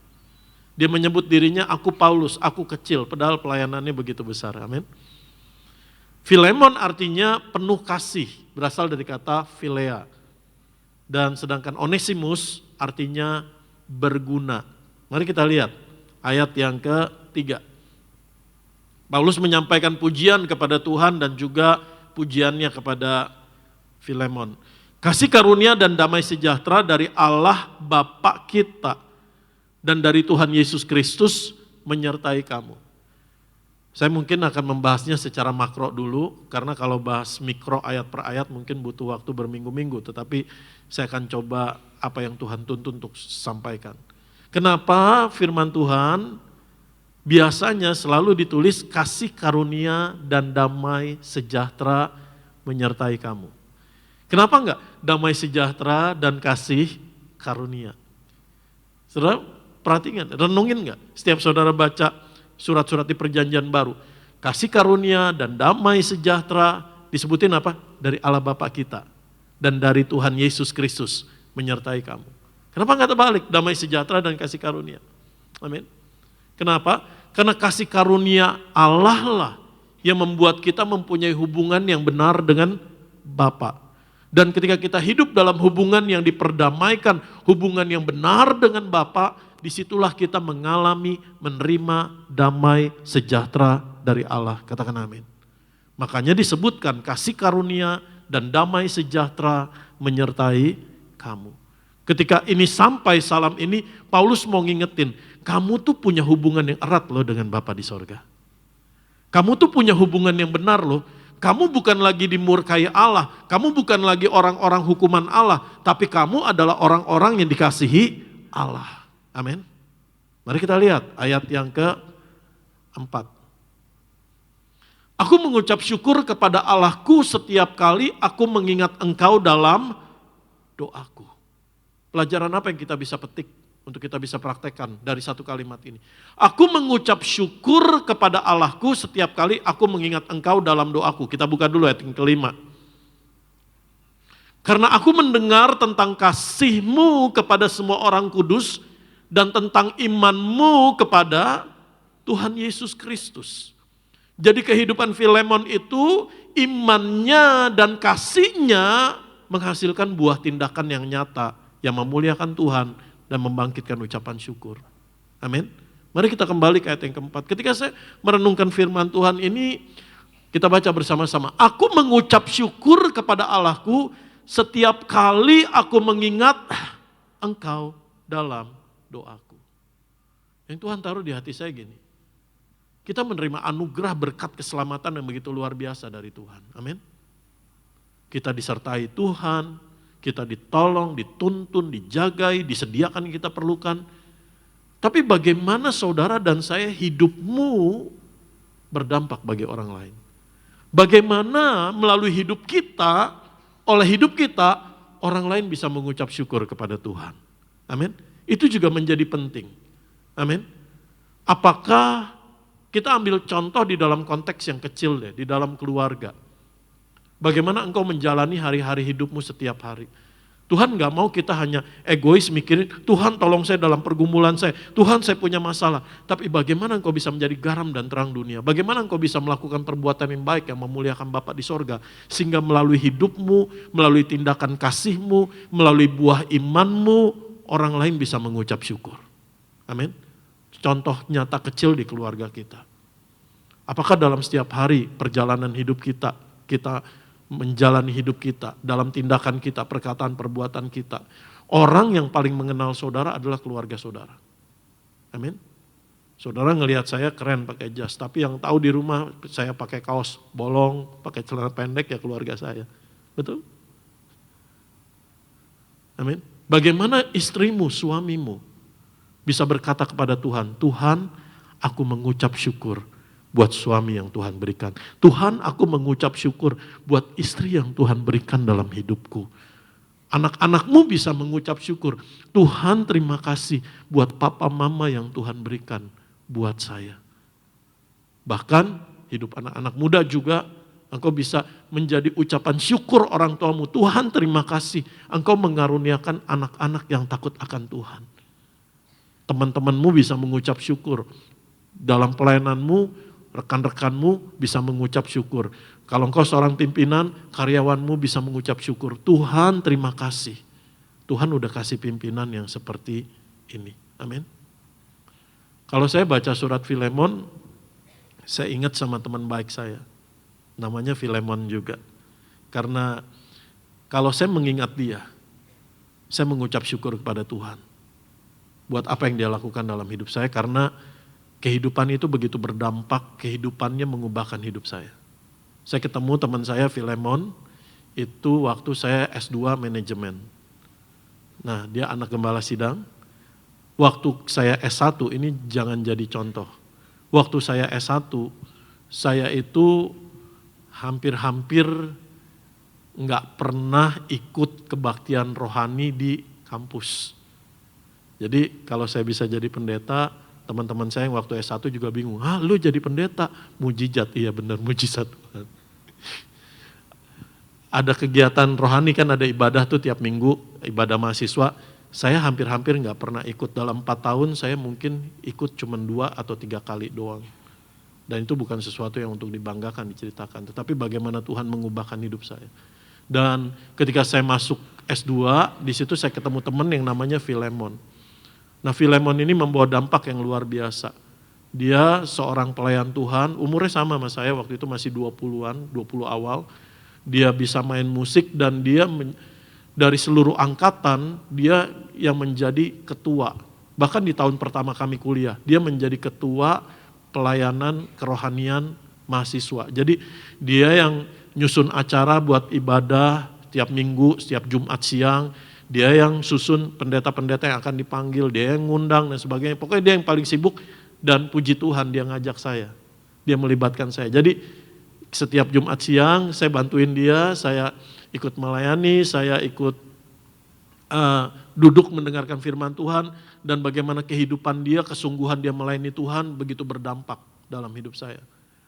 Dia menyebut dirinya aku Paulus, aku kecil, padahal pelayanannya begitu besar. Amin. Filemon artinya penuh kasih, berasal dari kata philea. Dan sedangkan Onesimus artinya berguna. Mari kita lihat ayat yang ketiga. Paulus menyampaikan pujian kepada Tuhan dan juga pujiannya kepada Filemon. Kasih karunia dan damai sejahtera dari Allah Bapa kita dan dari Tuhan Yesus Kristus menyertai kamu. Saya mungkin akan membahasnya secara makro dulu, karena kalau bahas mikro ayat per ayat mungkin butuh waktu berminggu-minggu, tetapi saya akan coba apa yang Tuhan tuntun untuk sampaikan. Kenapa firman Tuhan biasanya selalu ditulis kasih karunia dan damai sejahtera menyertai kamu? Kenapa enggak damai sejahtera dan kasih karunia? Saudara perhatikan, renungin enggak? Setiap saudara baca surat-surat di perjanjian baru, kasih karunia dan damai sejahtera disebutin apa? Dari Allah Bapa kita dan dari Tuhan Yesus Kristus menyertai kamu. Kenapa enggak terbalik? Damai sejahtera dan kasih karunia. Amin. Kenapa? Karena kasih karunia Allah lah yang membuat kita mempunyai hubungan yang benar dengan Bapa. Dan ketika kita hidup dalam hubungan yang diperdamaikan, hubungan yang benar dengan Bapa, disitulah kita mengalami, menerima damai sejahtera dari Allah. Katakan amin. Makanya disebutkan kasih karunia dan damai sejahtera menyertai kamu. Ketika ini sampai salam ini, Paulus mau ngingetin, kamu tuh punya hubungan yang erat loh dengan Bapa di sorga. Kamu tuh punya hubungan yang benar loh. Kamu bukan lagi dimurkai Allah, kamu bukan lagi orang-orang hukuman Allah, tapi kamu adalah orang-orang yang dikasihi Allah. Amin. Mari kita lihat ayat yang keempat. Aku mengucap syukur kepada Allahku setiap kali aku mengingat engkau dalam doaku. Pelajaran apa yang kita bisa petik untuk kita bisa praktekkan dari satu kalimat ini? Aku mengucap syukur kepada Allahku setiap kali aku mengingat engkau dalam doaku. Kita buka dulu ayat yang kelima. Karena aku mendengar tentang kasihmu kepada semua orang kudus dan tentang imanmu kepada Tuhan Yesus Kristus. Jadi kehidupan Filemon itu imannya dan kasihnya menghasilkan buah tindakan yang nyata yang memuliakan Tuhan dan membangkitkan ucapan syukur. Amin. Mari kita kembali ke ayat yang keempat. Ketika saya merenungkan firman Tuhan ini, kita baca bersama-sama. Aku mengucap syukur kepada Allahku setiap kali aku mengingat engkau dalam doaku. Yang Tuhan taruh di hati saya gini. Kita menerima anugerah berkat keselamatan yang begitu luar biasa dari Tuhan. Amin. Kita disertai Tuhan, kita ditolong, dituntun, dijagai, disediakan yang kita perlukan. Tapi bagaimana saudara dan saya hidupmu berdampak bagi orang lain? Bagaimana melalui hidup kita, oleh hidup kita, orang lain bisa mengucap syukur kepada Tuhan. Amin. Itu juga menjadi penting. Amin. Apakah kita ambil contoh di dalam konteks yang kecil deh, di dalam keluarga. Bagaimana engkau menjalani hari-hari hidupmu setiap hari. Tuhan gak mau kita hanya egois mikirin, Tuhan tolong saya dalam pergumulan saya, Tuhan saya punya masalah. Tapi bagaimana engkau bisa menjadi garam dan terang dunia, bagaimana engkau bisa melakukan perbuatan yang baik yang memuliakan Bapa di sorga. Sehingga melalui hidupmu, melalui tindakan kasihmu, melalui buah imanmu, orang lain bisa mengucap syukur. Amin. Contoh nyata kecil di keluarga kita. Apakah dalam setiap hari perjalanan hidup kita menjalani hidup kita, dalam tindakan kita, perkataan, perbuatan kita. Orang yang paling mengenal saudara adalah keluarga saudara. Amin. Saudara ngelihat saya keren pakai jas, tapi yang tahu di rumah saya pakai kaos bolong, pakai celana pendek ya keluarga saya. Betul? Amin. Bagaimana istrimu, suamimu bisa berkata kepada Tuhan, Tuhan aku mengucap syukur buat suami yang Tuhan berikan. Tuhan aku mengucap syukur buat istri yang Tuhan berikan dalam hidupku. Anak-anakmu bisa mengucap syukur. Tuhan terima kasih buat papa mama yang Tuhan berikan buat saya. Bahkan hidup anak-anak muda juga engkau bisa menjadi ucapan syukur orang tuamu. Tuhan terima kasih engkau mengaruniakan anak-anak yang takut akan Tuhan. Teman-temanmu bisa mengucap syukur. Dalam pelayananmu, rekan-rekanmu bisa mengucap syukur. Kalau engkau seorang pimpinan, karyawanmu bisa mengucap syukur. Tuhan terima kasih. Tuhan udah kasih pimpinan yang seperti ini. Amin. Kalau saya baca surat Filemon, saya ingat sama teman baik saya. Namanya Filemon juga. Karena kalau saya mengingat dia, saya mengucap syukur kepada Tuhan. Buat apa yang dia lakukan dalam hidup saya, karena kehidupan itu begitu berdampak, kehidupannya mengubahkan hidup saya. Saya ketemu teman saya Filemon, itu waktu saya S2 manajemen. Nah dia anak gembala sidang. Waktu saya S1 ini jangan jadi contoh. Waktu saya S1, saya itu hampir-hampir nggak pernah ikut kebaktian rohani di kampus. Jadi kalau saya bisa jadi pendeta, teman-teman saya yang waktu S1 juga bingung, lu jadi pendeta? Mujizat, iya benar mujizat Tuhan. Ada kegiatan rohani kan, ada ibadah tuh tiap minggu, ibadah mahasiswa. Saya hampir-hampir gak pernah ikut, dalam 4 tahun saya mungkin ikut cuma 2 atau 3 kali doang. Dan itu bukan sesuatu yang untuk dibanggakan, diceritakan. Tetapi bagaimana Tuhan mengubahkan hidup saya. Dan ketika saya masuk S2, di situ saya ketemu teman yang namanya Filemon. Nah Filemon ini membawa dampak yang luar biasa. Dia seorang pelayan Tuhan, umurnya sama sama saya, waktu itu masih 20-an, 20 awal. Dia bisa main musik dan dia dari seluruh angkatan, dia yang menjadi ketua. Bahkan di tahun pertama kami kuliah, dia menjadi ketua pelayanan kerohanian mahasiswa. Jadi dia yang nyusun acara buat ibadah tiap minggu, setiap Jumat siang. Dia yang susun pendeta-pendeta yang akan dipanggil, dia yang ngundang dan sebagainya. Pokoknya dia yang paling sibuk dan puji Tuhan dia ngajak saya. Dia melibatkan saya. Jadi setiap Jumat siang saya bantuin dia, saya ikut melayani, saya ikut duduk mendengarkan firman Tuhan. Dan bagaimana kehidupan dia, kesungguhan dia melayani Tuhan begitu berdampak dalam hidup saya.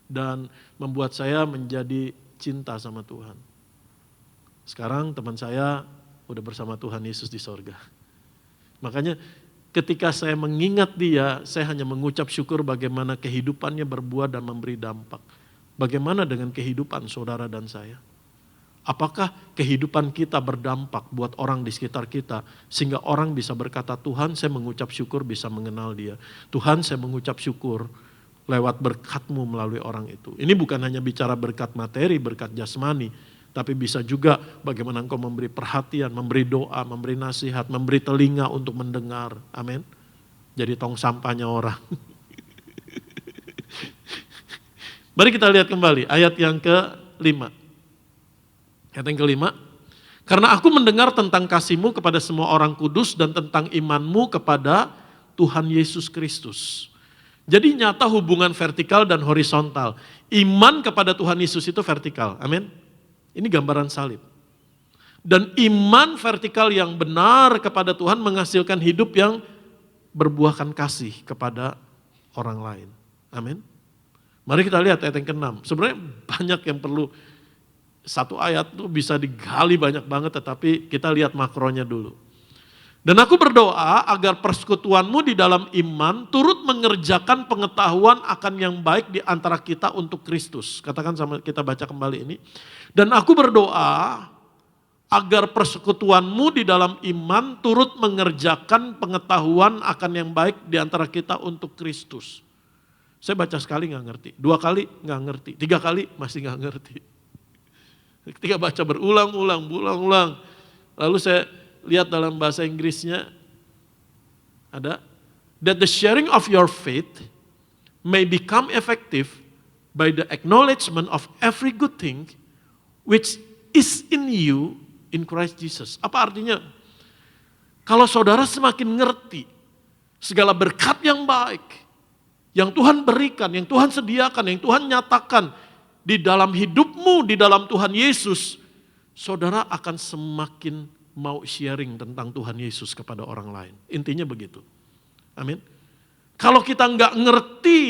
Dan membuat saya menjadi cinta sama Tuhan. Sekarang teman saya udah bersama Tuhan Yesus di sorga. Makanya ketika saya mengingat dia, saya hanya mengucap syukur bagaimana kehidupannya berbuah dan memberi dampak. Bagaimana dengan kehidupan saudara dan saya? Apakah kehidupan kita berdampak buat orang di sekitar kita, sehingga orang bisa berkata, Tuhan saya mengucap syukur bisa mengenal dia. Tuhan saya mengucap syukur lewat berkat-Mu melalui orang itu. Ini bukan hanya bicara berkat materi, berkat jasmani, tapi bisa juga bagaimana engkau memberi perhatian, memberi doa, memberi nasihat, memberi telinga untuk mendengar. Amin. Jadi tong sampahnya orang. Mari kita lihat kembali ayat yang ke-5. Ayat yang ke-5. Karena aku mendengar tentang kasih-Mu kepada semua orang kudus dan tentang iman-Mu kepada Tuhan Yesus Kristus. Jadi nyata hubungan vertikal dan horizontal. Iman kepada Tuhan Yesus itu vertikal. Amin. Ini gambaran salib. Dan iman vertikal yang benar kepada Tuhan menghasilkan hidup yang berbuahkan kasih kepada orang lain. Amin. Mari kita lihat ayat yang ke-6. Sebenarnya banyak yang perlu satu ayat tuh bisa digali banyak banget, tetapi kita lihat makronya dulu. Dan aku berdoa agar persekutuanmu di dalam iman turut mengerjakan pengetahuan akan yang baik di antara kita untuk Kristus. Katakan sama kita, baca kembali ini. Dan aku berdoa agar persekutuanmu di dalam iman turut mengerjakan pengetahuan akan yang baik di antara kita untuk Kristus. Saya baca sekali nggak ngerti, 2 kali nggak ngerti, 3 kali masih nggak ngerti. Ketika baca berulang-ulang. Lalu saya lihat dalam bahasa Inggrisnya ada, that the sharing of your faith may become effective by the acknowledgement of every good thing which is in you in Christ Jesus. Apa artinya? Kalau saudara semakin ngerti segala berkat yang baik yang Tuhan berikan, yang Tuhan sediakan, yang Tuhan nyatakan di dalam hidupmu, di dalam Tuhan Yesus, saudara akan semakin mau sharing tentang Tuhan Yesus kepada orang lain. Intinya begitu. Amin. Kalau kita nggak ngerti,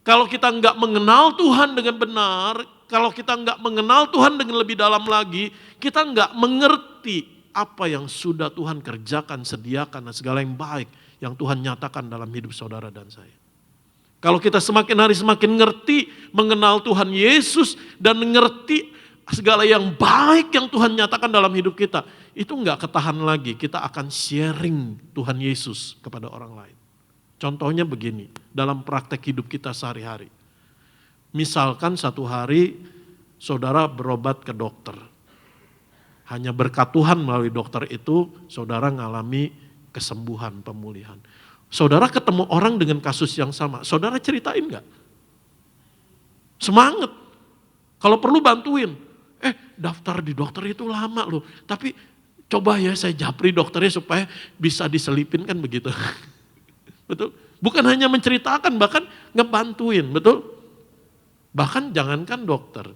kalau kita nggak mengenal Tuhan dengan benar, kalau kita nggak mengenal Tuhan dengan lebih dalam lagi, kita nggak mengerti apa yang sudah Tuhan kerjakan, sediakan, dan segala yang baik yang Tuhan nyatakan dalam hidup saudara dan saya. Kalau kita semakin hari semakin ngerti, mengenal Tuhan Yesus, dan ngerti segala yang baik yang Tuhan nyatakan dalam hidup kita, itu nggak ketahan lagi, kita akan sharing Tuhan Yesus kepada orang lain. Contohnya begini, dalam praktek hidup kita sehari-hari. Misalkan satu hari saudara berobat ke dokter. Hanya berkat Tuhan melalui dokter itu, saudara ngalami kesembuhan, pemulihan. Saudara ketemu orang dengan kasus yang sama, saudara ceritain nggak? Semangat. Kalau perlu bantuin. Daftar di dokter itu lama loh, tapi coba ya saya japri dokternya supaya bisa diselipin, kan begitu. Betul? Bukan hanya menceritakan, bahkan ngebantuin, betul? Bahkan jangankan dokter.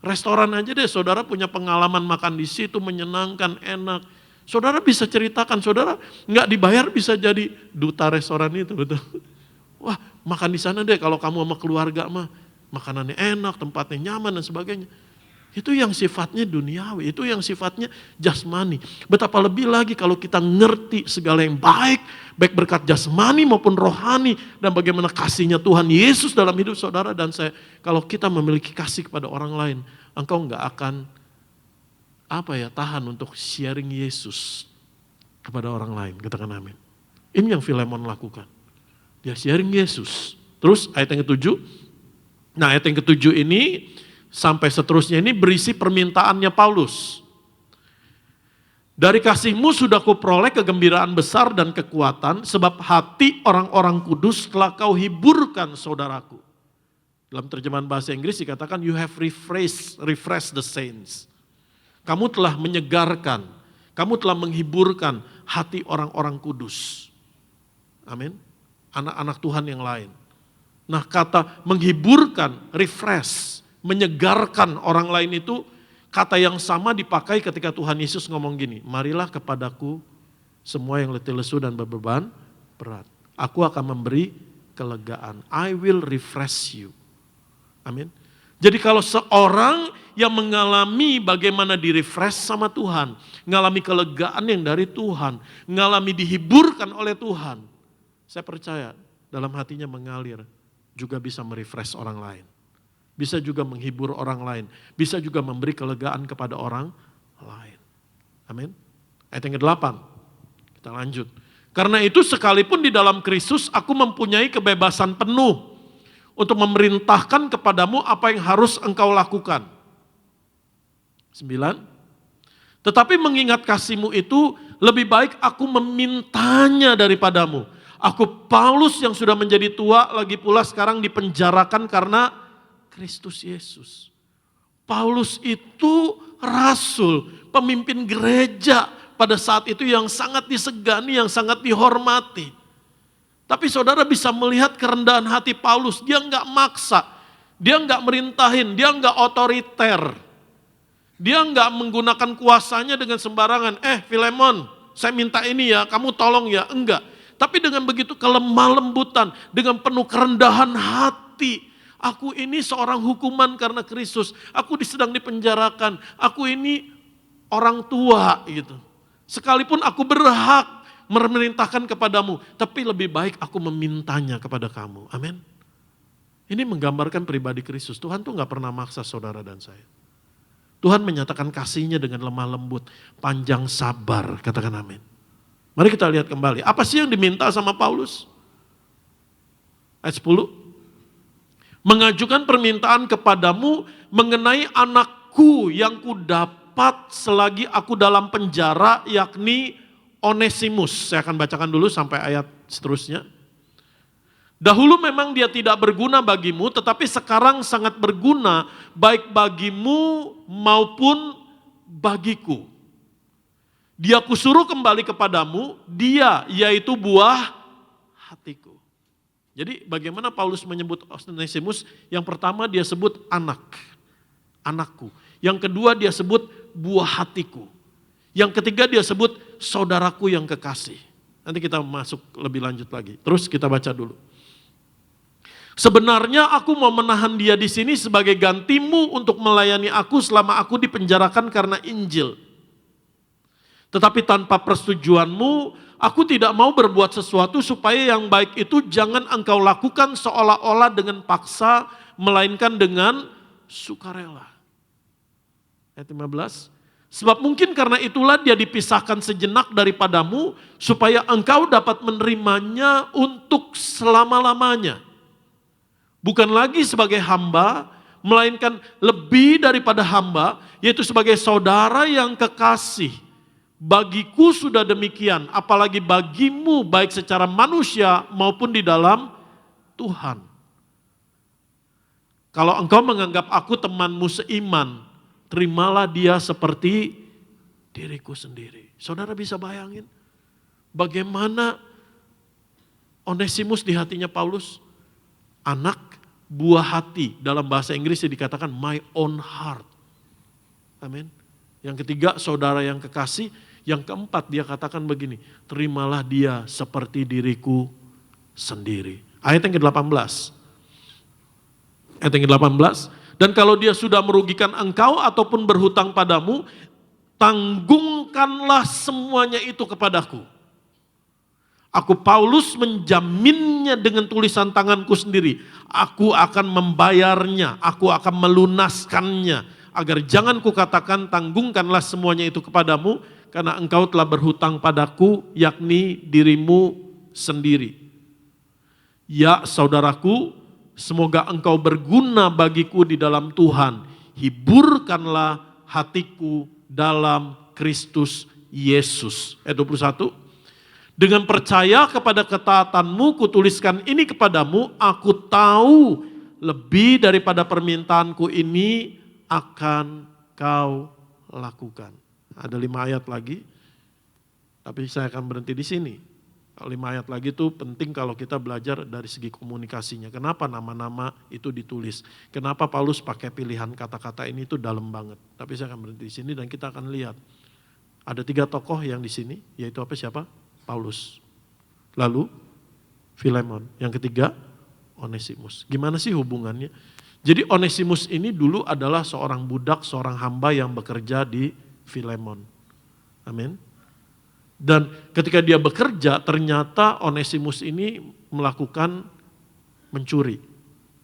Restoran aja deh, saudara punya pengalaman makan di situ menyenangkan, enak. Saudara bisa ceritakan, saudara nggak dibayar bisa jadi duta restoran itu, betul? Wah, makan di sana deh kalau kamu sama keluarga mah, makanannya enak, tempatnya nyaman dan sebagainya. Itu yang sifatnya duniawi, itu yang sifatnya jasmani. Betapa lebih lagi kalau kita ngerti segala yang baik, baik berkat jasmani maupun rohani, dan bagaimana kasihnya Tuhan Yesus dalam hidup saudara dan saya. Kalau kita memiliki kasih kepada orang lain, engkau nggak akan tahan untuk sharing Yesus kepada orang lain. Katakan amin. Ini yang Filemon lakukan. Dia sharing Yesus. Terus ayat yang ke-7. Nah, ayat yang ke-7 ini sampai seterusnya ini berisi permintaannya Paulus. Dari kasihmu sudah kuperoleh kegembiraan besar dan kekuatan, sebab hati orang-orang kudus telah kau hiburkan saudaraku. Dalam terjemahan bahasa Inggris dikatakan, you have refreshed the saints. Kamu telah menyegarkan, kamu telah menghiburkan hati orang-orang kudus. Amin. Anak-anak Tuhan yang lain. Nah, kata menghiburkan, refresh, menyegarkan orang lain itu kata yang sama dipakai ketika Tuhan Yesus ngomong gini, marilah kepadaku semua yang letih lesu dan berbeban berat. Aku akan memberi kelegaan. I will refresh you. Amin. Jadi kalau seorang yang mengalami bagaimana di-refresh sama Tuhan, mengalami kelegaan yang dari Tuhan, mengalami dihiburkan oleh Tuhan, saya percaya dalam hatinya mengalir juga bisa merefresh orang lain. Bisa juga menghibur orang lain, bisa juga memberi kelegaan kepada orang lain. Amin. Ayat yang ke-8, kita lanjut. Karena itu sekalipun di dalam Kristus aku mempunyai kebebasan penuh untuk memerintahkan kepadamu apa yang harus engkau lakukan. 9. Tetapi mengingat kasihmu itu lebih baik aku memintanya daripadamu. Aku Paulus yang sudah menjadi tua lagi pula sekarang dipenjarakan karena Kristus Yesus. Paulus itu rasul, pemimpin gereja pada saat itu yang sangat disegani, yang sangat dihormati. Tapi saudara bisa melihat kerendahan hati Paulus, dia enggak maksa, dia enggak merintahin, dia enggak otoriter. Dia enggak menggunakan kuasanya dengan sembarangan, Filemon, saya minta ini ya, kamu tolong ya, enggak. Tapi dengan begitu kelemah lembutan, dengan penuh kerendahan hati, Aku ini seorang hukuman karena Kristus. Aku sedang dipenjarakan. Aku ini orang tua gitu. Sekalipun aku berhak memerintahkan kepadamu, tapi lebih baik aku memintanya kepada kamu. Amin. Ini menggambarkan pribadi Kristus. Tuhan tuh gak pernah maksa saudara dan saya. Tuhan menyatakan kasihnya dengan lemah lembut, panjang sabar, katakan amin. Mari kita lihat kembali, apa sih yang diminta sama Paulus? Ayat 10. Mengajukan permintaan kepadamu mengenai anakku yang kudapat selagi aku dalam penjara, yakni Onesimus. Saya akan bacakan dulu sampai ayat seterusnya. Dahulu memang dia tidak berguna bagimu, tetapi sekarang sangat berguna baik bagimu maupun bagiku. Dia kusuruh kembali kepadamu, dia yaitu buah hatiku. Jadi bagaimana Paulus menyebut Onesimus? Yang pertama dia sebut anakku. Yang kedua dia sebut buah hatiku. Yang ketiga dia sebut saudaraku yang kekasih. Nanti kita masuk lebih lanjut lagi. Terus kita baca dulu. Sebenarnya aku mau menahan dia di sini sebagai gantimu untuk melayani aku selama aku dipenjarakan karena Injil. Tetapi tanpa persetujuanmu, aku tidak mau berbuat sesuatu supaya yang baik itu jangan engkau lakukan seolah-olah dengan paksa, melainkan dengan sukarela. Ayat 15. Sebab mungkin karena itulah dia dipisahkan sejenak daripadamu, supaya engkau dapat menerimanya untuk selama-lamanya. Bukan lagi sebagai hamba, melainkan lebih daripada hamba, yaitu sebagai saudara yang kekasih. Bagiku sudah demikian, apalagi bagimu baik secara manusia maupun di dalam Tuhan. Kalau engkau menganggap aku temanmu seiman, terimalah dia seperti diriku sendiri. Saudara bisa bayangin bagaimana Onesimus di hatinya Paulus? Anak buah hati, dalam bahasa Inggris dikatakan my own heart. Amin. Yang ketiga saudara yang kekasih. Yang keempat dia katakan begini, terimalah dia seperti diriku sendiri. Ayat yang ke-18. Ayat yang ke-18. Dan kalau dia sudah merugikan engkau ataupun berhutang padamu, tanggungkanlah semuanya itu kepadaku. Aku Paulus menjaminnya dengan tulisan tanganku sendiri. Aku akan membayarnya, aku akan melunaskannya. Agar jangan kukatakan tanggungkanlah semuanya itu kepadamu, karena engkau telah berhutang padaku, yakni dirimu sendiri. Ya saudaraku, semoga engkau berguna bagiku di dalam Tuhan. Hiburkanlah hatiku dalam Kristus Yesus. Ayat 21. Dengan percaya kepada ketaatanmu, kutuliskan ini kepadamu, aku tahu lebih daripada permintaanku ini akan kau lakukan. Ada 5 ayat lagi, tapi saya akan berhenti di sini. 5 ayat lagi itu penting kalau kita belajar dari segi komunikasinya. Kenapa nama-nama itu ditulis? Kenapa Paulus pakai pilihan kata-kata ini itu dalam banget. Tapi saya akan berhenti di sini dan kita akan lihat. Ada 3 tokoh yang di sini, yaitu siapa? Paulus. Lalu Filemon. Yang ketiga Onesimus. Gimana sih hubungannya? Jadi Onesimus ini dulu adalah seorang budak, seorang hamba yang bekerja di Filemon. Amin. Dan ketika dia bekerja, ternyata Onesimus ini melakukan mencuri.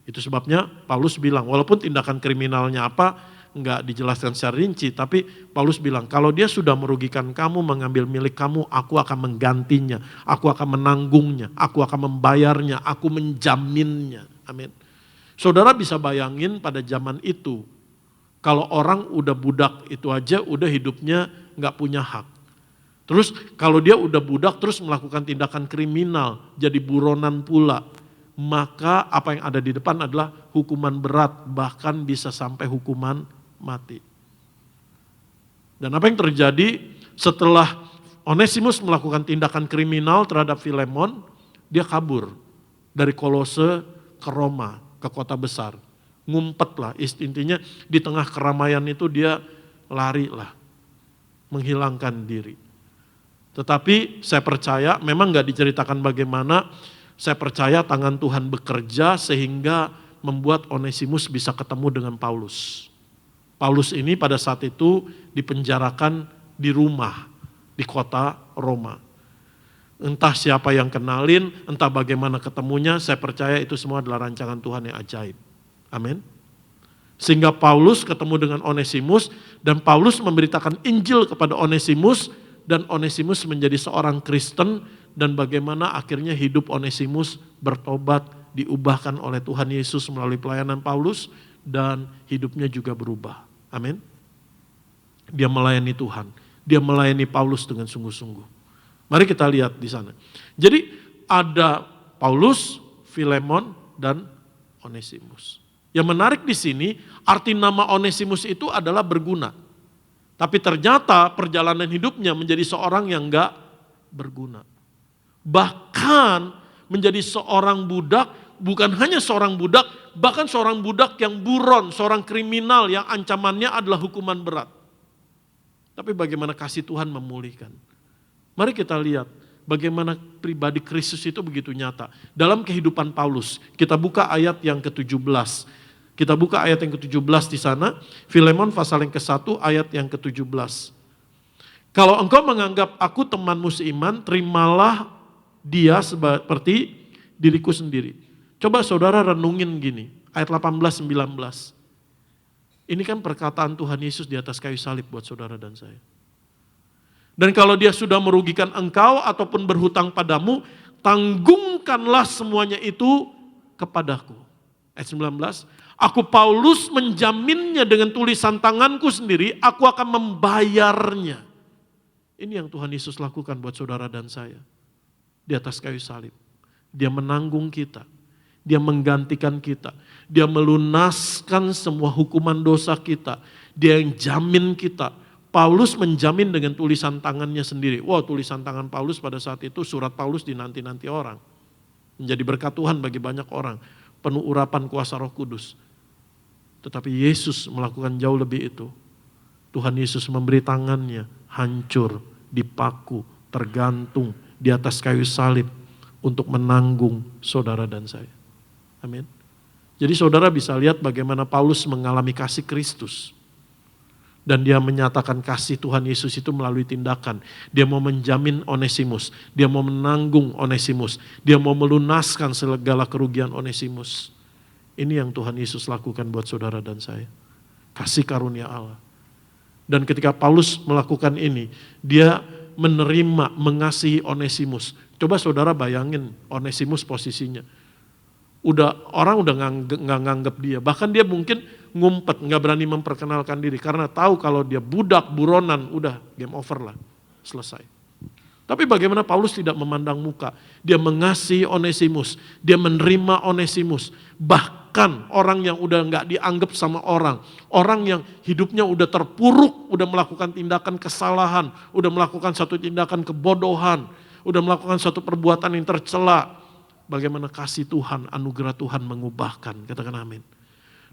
Itu sebabnya Paulus bilang, walaupun tindakan kriminalnya apa, enggak dijelaskan secara rinci, tapi Paulus bilang, kalau dia sudah merugikan kamu, mengambil milik kamu, aku akan menggantinya, aku akan menanggungnya, aku akan membayarnya, aku menjaminnya. Amin. Saudara bisa bayangin pada zaman itu, kalau orang udah budak itu aja udah hidupnya gak punya hak. Terus kalau dia udah budak terus melakukan tindakan kriminal, jadi buronan pula. Maka apa yang ada di depan adalah hukuman berat, bahkan bisa sampai hukuman mati. Dan apa yang terjadi setelah Onesimus melakukan tindakan kriminal terhadap Filemon, dia kabur dari Kolose ke Roma, ke kota besar. Ngumpet lah, intinya di tengah keramaian itu dia lari lah, menghilangkan diri. Tetapi saya percaya, memang gak diceritakan bagaimana, saya percaya tangan Tuhan bekerja sehingga membuat Onesimus bisa ketemu dengan Paulus. Paulus ini pada saat itu dipenjarakan di rumah di kota Roma. Entah siapa yang kenalin, entah bagaimana ketemunya, saya percaya itu semua adalah rancangan Tuhan yang ajaib. Amin. Sehingga Paulus ketemu dengan Onesimus dan Paulus memberitakan Injil kepada Onesimus dan Onesimus menjadi seorang Kristen dan bagaimana akhirnya hidup Onesimus bertobat, diubahkan oleh Tuhan Yesus melalui pelayanan Paulus dan hidupnya juga berubah. Amin. Dia melayani Tuhan, dia melayani Paulus dengan sungguh-sungguh. Mari kita lihat di sana. Jadi ada Paulus, Filemon dan Onesimus. Yang menarik di sini, arti nama Onesimus itu adalah berguna. Tapi ternyata perjalanan hidupnya menjadi seorang yang enggak berguna. Bahkan menjadi seorang budak, bukan hanya seorang budak, bahkan seorang budak yang buron, seorang kriminal yang ancamannya adalah hukuman berat. Tapi bagaimana kasih Tuhan memulihkan. Mari kita lihat bagaimana pribadi Kristus itu begitu nyata. Dalam kehidupan Paulus, kita buka ayat yang ke-17. Kita buka ayat yang ke-17 di sana, Filemon pasal yang ke-1 ayat yang ke-17. Kalau engkau menganggap aku temanmu seiman, terimalah dia seperti diriku sendiri. Coba saudara renungin gini, ayat 18-19. Ini kan perkataan Tuhan Yesus di atas kayu salib buat saudara dan saya. Dan kalau dia sudah merugikan engkau ataupun berhutang padamu, tanggungkanlah semuanya itu kepadaku. Ayat 19, aku Paulus menjaminnya dengan tulisan tanganku sendiri, aku akan membayarnya. Ini yang Tuhan Yesus lakukan buat saudara dan saya. Di atas kayu salib. Dia menanggung kita. Dia menggantikan kita. Dia melunaskan semua hukuman dosa kita. Dia yang jamin kita. Paulus menjamin dengan tulisan tangannya sendiri. Wow, tulisan tangan Paulus pada saat itu, surat Paulus dinanti-nanti orang. Menjadi berkat Tuhan bagi banyak orang. Penuh urapan kuasa Roh Kudus. Tetapi Yesus melakukan jauh lebih itu. Tuhan Yesus memberi tangannya, hancur, dipaku, tergantung di atas kayu salib untuk menanggung saudara dan saya. Amin. Jadi saudara bisa lihat bagaimana Paulus mengalami kasih Kristus. Dan dia menyatakan kasih Tuhan Yesus itu melalui tindakan. Dia mau menjamin Onesimus. Dia mau menanggung Onesimus. Dia mau melunaskan segala kerugian Onesimus. Ini yang Tuhan Yesus lakukan buat saudara dan saya. Kasih karunia Allah. Dan ketika Paulus melakukan ini, dia menerima, mengasihi Onesimus. Coba saudara bayangin Onesimus posisinya. Orang udah nggak nganggap dia. Bahkan dia mungkin ngumpet, nggak berani memperkenalkan diri. Karena tahu kalau dia budak, buronan, udah game over lah. Selesai. Tapi bagaimana Paulus tidak memandang muka. Dia mengasihi Onesimus. Dia menerima Onesimus. Bahkan orang yang udah nggak dianggap sama orang. Orang yang hidupnya udah terpuruk, udah melakukan tindakan kesalahan. Udah melakukan satu tindakan kebodohan. Udah melakukan satu perbuatan yang tercela. Bagaimana kasih Tuhan, anugerah Tuhan mengubahkan. Katakan amin.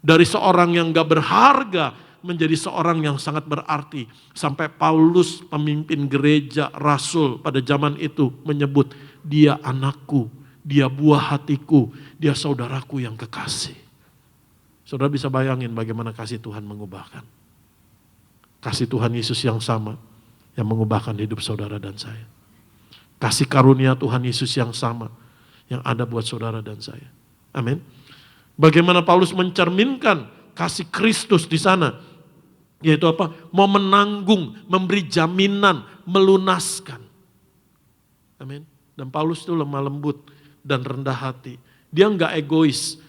Dari seorang yang gak berharga menjadi seorang yang sangat berarti. Sampai Paulus pemimpin gereja rasul pada zaman itu menyebut dia anakku, dia buah hatiku, dia saudaraku yang kekasih. Saudara bisa bayangin bagaimana kasih Tuhan mengubahkan. Kasih Tuhan Yesus yang sama yang mengubahkan hidup saudara dan saya. Kasih karunia Tuhan Yesus yang sama yang ada buat saudara dan saya. Amin. Bagaimana Paulus mencerminkan kasih Kristus di sana. Yaitu apa? Mau menanggung, memberi jaminan, melunaskan. Amin. Dan Paulus itu lemah lembut dan rendah hati. Dia enggak egois.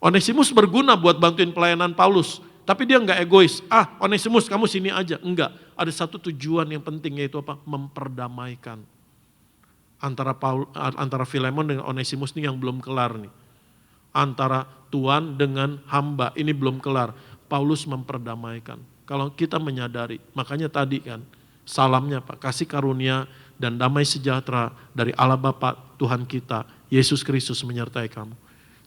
Onesimus berguna buat bantuin pelayanan Paulus. Tapi dia enggak egois. Onesimus kamu sini aja. Enggak. Ada satu tujuan yang penting yaitu apa? Memperdamaikan. Antara Filemon dengan Onesimus ini yang belum kelar nih. Antara Tuhan dengan hamba ini belum kelar. Paulus memperdamaikan. Kalau kita menyadari, makanya tadi kan salamnya Pak, kasih karunia dan damai sejahtera dari Allah Bapa Tuhan kita, Yesus Kristus menyertai kamu.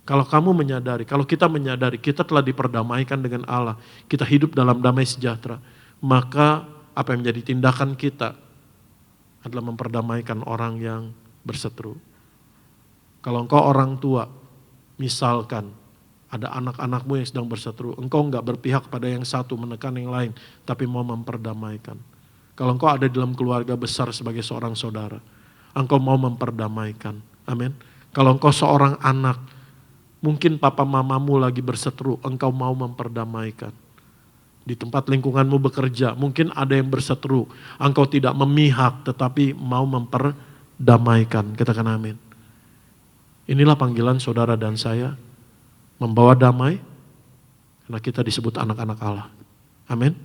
Kalau kamu menyadari, kalau kita menyadari kita telah diperdamaikan dengan Allah, kita hidup dalam damai sejahtera, maka apa yang menjadi tindakan kita adalah memperdamaikan orang yang berseteru. Kalau engkau orang tua, misalkan Ada anak-anakmu yang sedang berseteru. Engkau enggak berpihak pada yang satu, menekan yang lain, tapi mau memperdamaikan. Kalau engkau ada dalam keluarga besar sebagai seorang saudara, engkau mau memperdamaikan. Amin. Kalau engkau seorang anak, mungkin papa mamamu lagi berseteru, engkau mau memperdamaikan. Di tempat lingkunganmu bekerja, mungkin ada yang berseteru, engkau tidak memihak tetapi mau memperdamaikan. Katakan amin. Inilah panggilan saudara dan saya, membawa damai, karena kita disebut anak-anak Allah. Amin.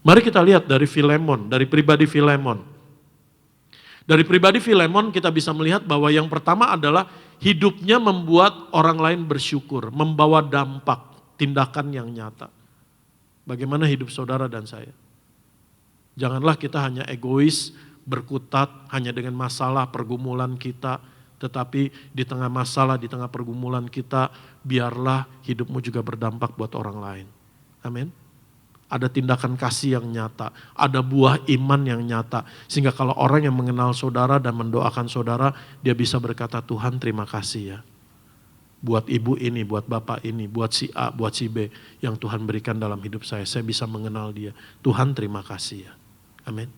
Mari kita lihat dari Filemon, dari pribadi Filemon. Dari pribadi Filemon kita bisa melihat bahwa yang pertama adalah hidupnya membuat orang lain bersyukur, membawa dampak, tindakan yang nyata. Bagaimana hidup saudara dan saya? Janganlah kita hanya egois, berkutat hanya dengan masalah pergumulan kita, tetapi di tengah masalah, di tengah pergumulan kita, biarlah hidupmu juga berdampak buat orang lain. Amin. Ada tindakan kasih yang nyata, ada buah iman yang nyata. Sehingga kalau orang yang mengenal saudara dan mendoakan saudara, dia bisa berkata, Tuhan terima kasih ya. Buat ibu ini, buat bapak ini, buat si A, buat si B, yang Tuhan berikan dalam hidup saya bisa mengenal dia. Tuhan terima kasih ya. Amin.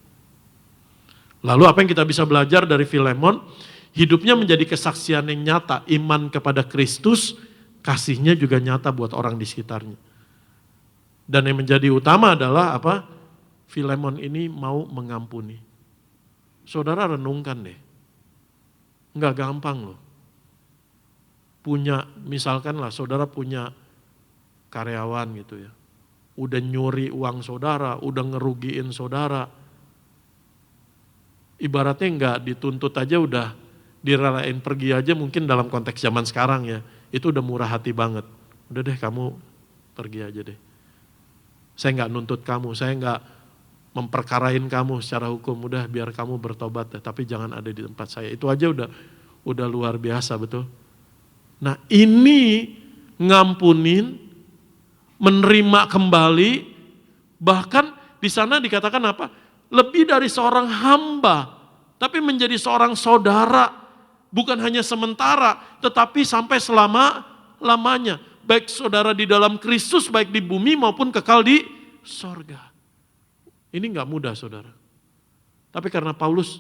Lalu apa yang kita bisa belajar dari Filemon? Hidupnya menjadi kesaksian yang nyata, iman kepada Kristus, kasihnya juga nyata buat orang di sekitarnya. Dan yang menjadi utama adalah apa? Filemon ini mau mengampuni. Saudara renungkan deh, nggak gampang loh. Misalkan lah saudara punya karyawan gitu ya, udah nyuri uang saudara, udah ngerugiin saudara. Ibaratnya nggak dituntut aja udah direlain pergi aja, mungkin dalam konteks zaman sekarang ya, itu udah murah hati banget. Udah deh kamu pergi aja deh. Saya nggak nuntut kamu, saya nggak memperkarain kamu secara hukum, udah biar kamu bertobat deh, tapi jangan ada di tempat saya. Itu aja udah luar biasa, betul. Nah ini ngampunin, menerima kembali, bahkan di sana dikatakan apa? Lebih dari seorang hamba, tapi menjadi seorang saudara. Bukan hanya sementara, tetapi sampai selama-lamanya. Baik saudara di dalam Kristus, baik di bumi maupun kekal di sorga. Ini gak mudah saudara. Tapi karena Paulus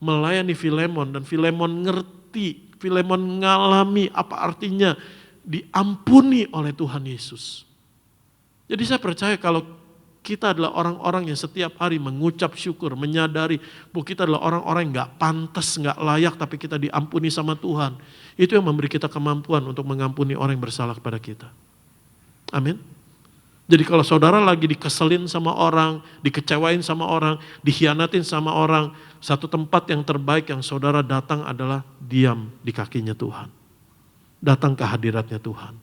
melayani Filemon, dan Filemon ngerti, Filemon ngalami apa artinya diampuni oleh Tuhan Yesus. Jadi saya percaya kalau kita adalah orang-orang yang setiap hari mengucap syukur, menyadari bahwa kita adalah orang-orang yang gak pantas, gak layak, tapi kita diampuni sama Tuhan. Itu yang memberi kita kemampuan untuk mengampuni orang yang bersalah kepada kita. Amin. Jadi kalau saudara lagi dikeselin sama orang, dikecewain sama orang, dikhianatin sama orang, satu tempat yang terbaik yang saudara datang adalah diam di kakinya Tuhan. Datang ke hadiratnya Tuhan.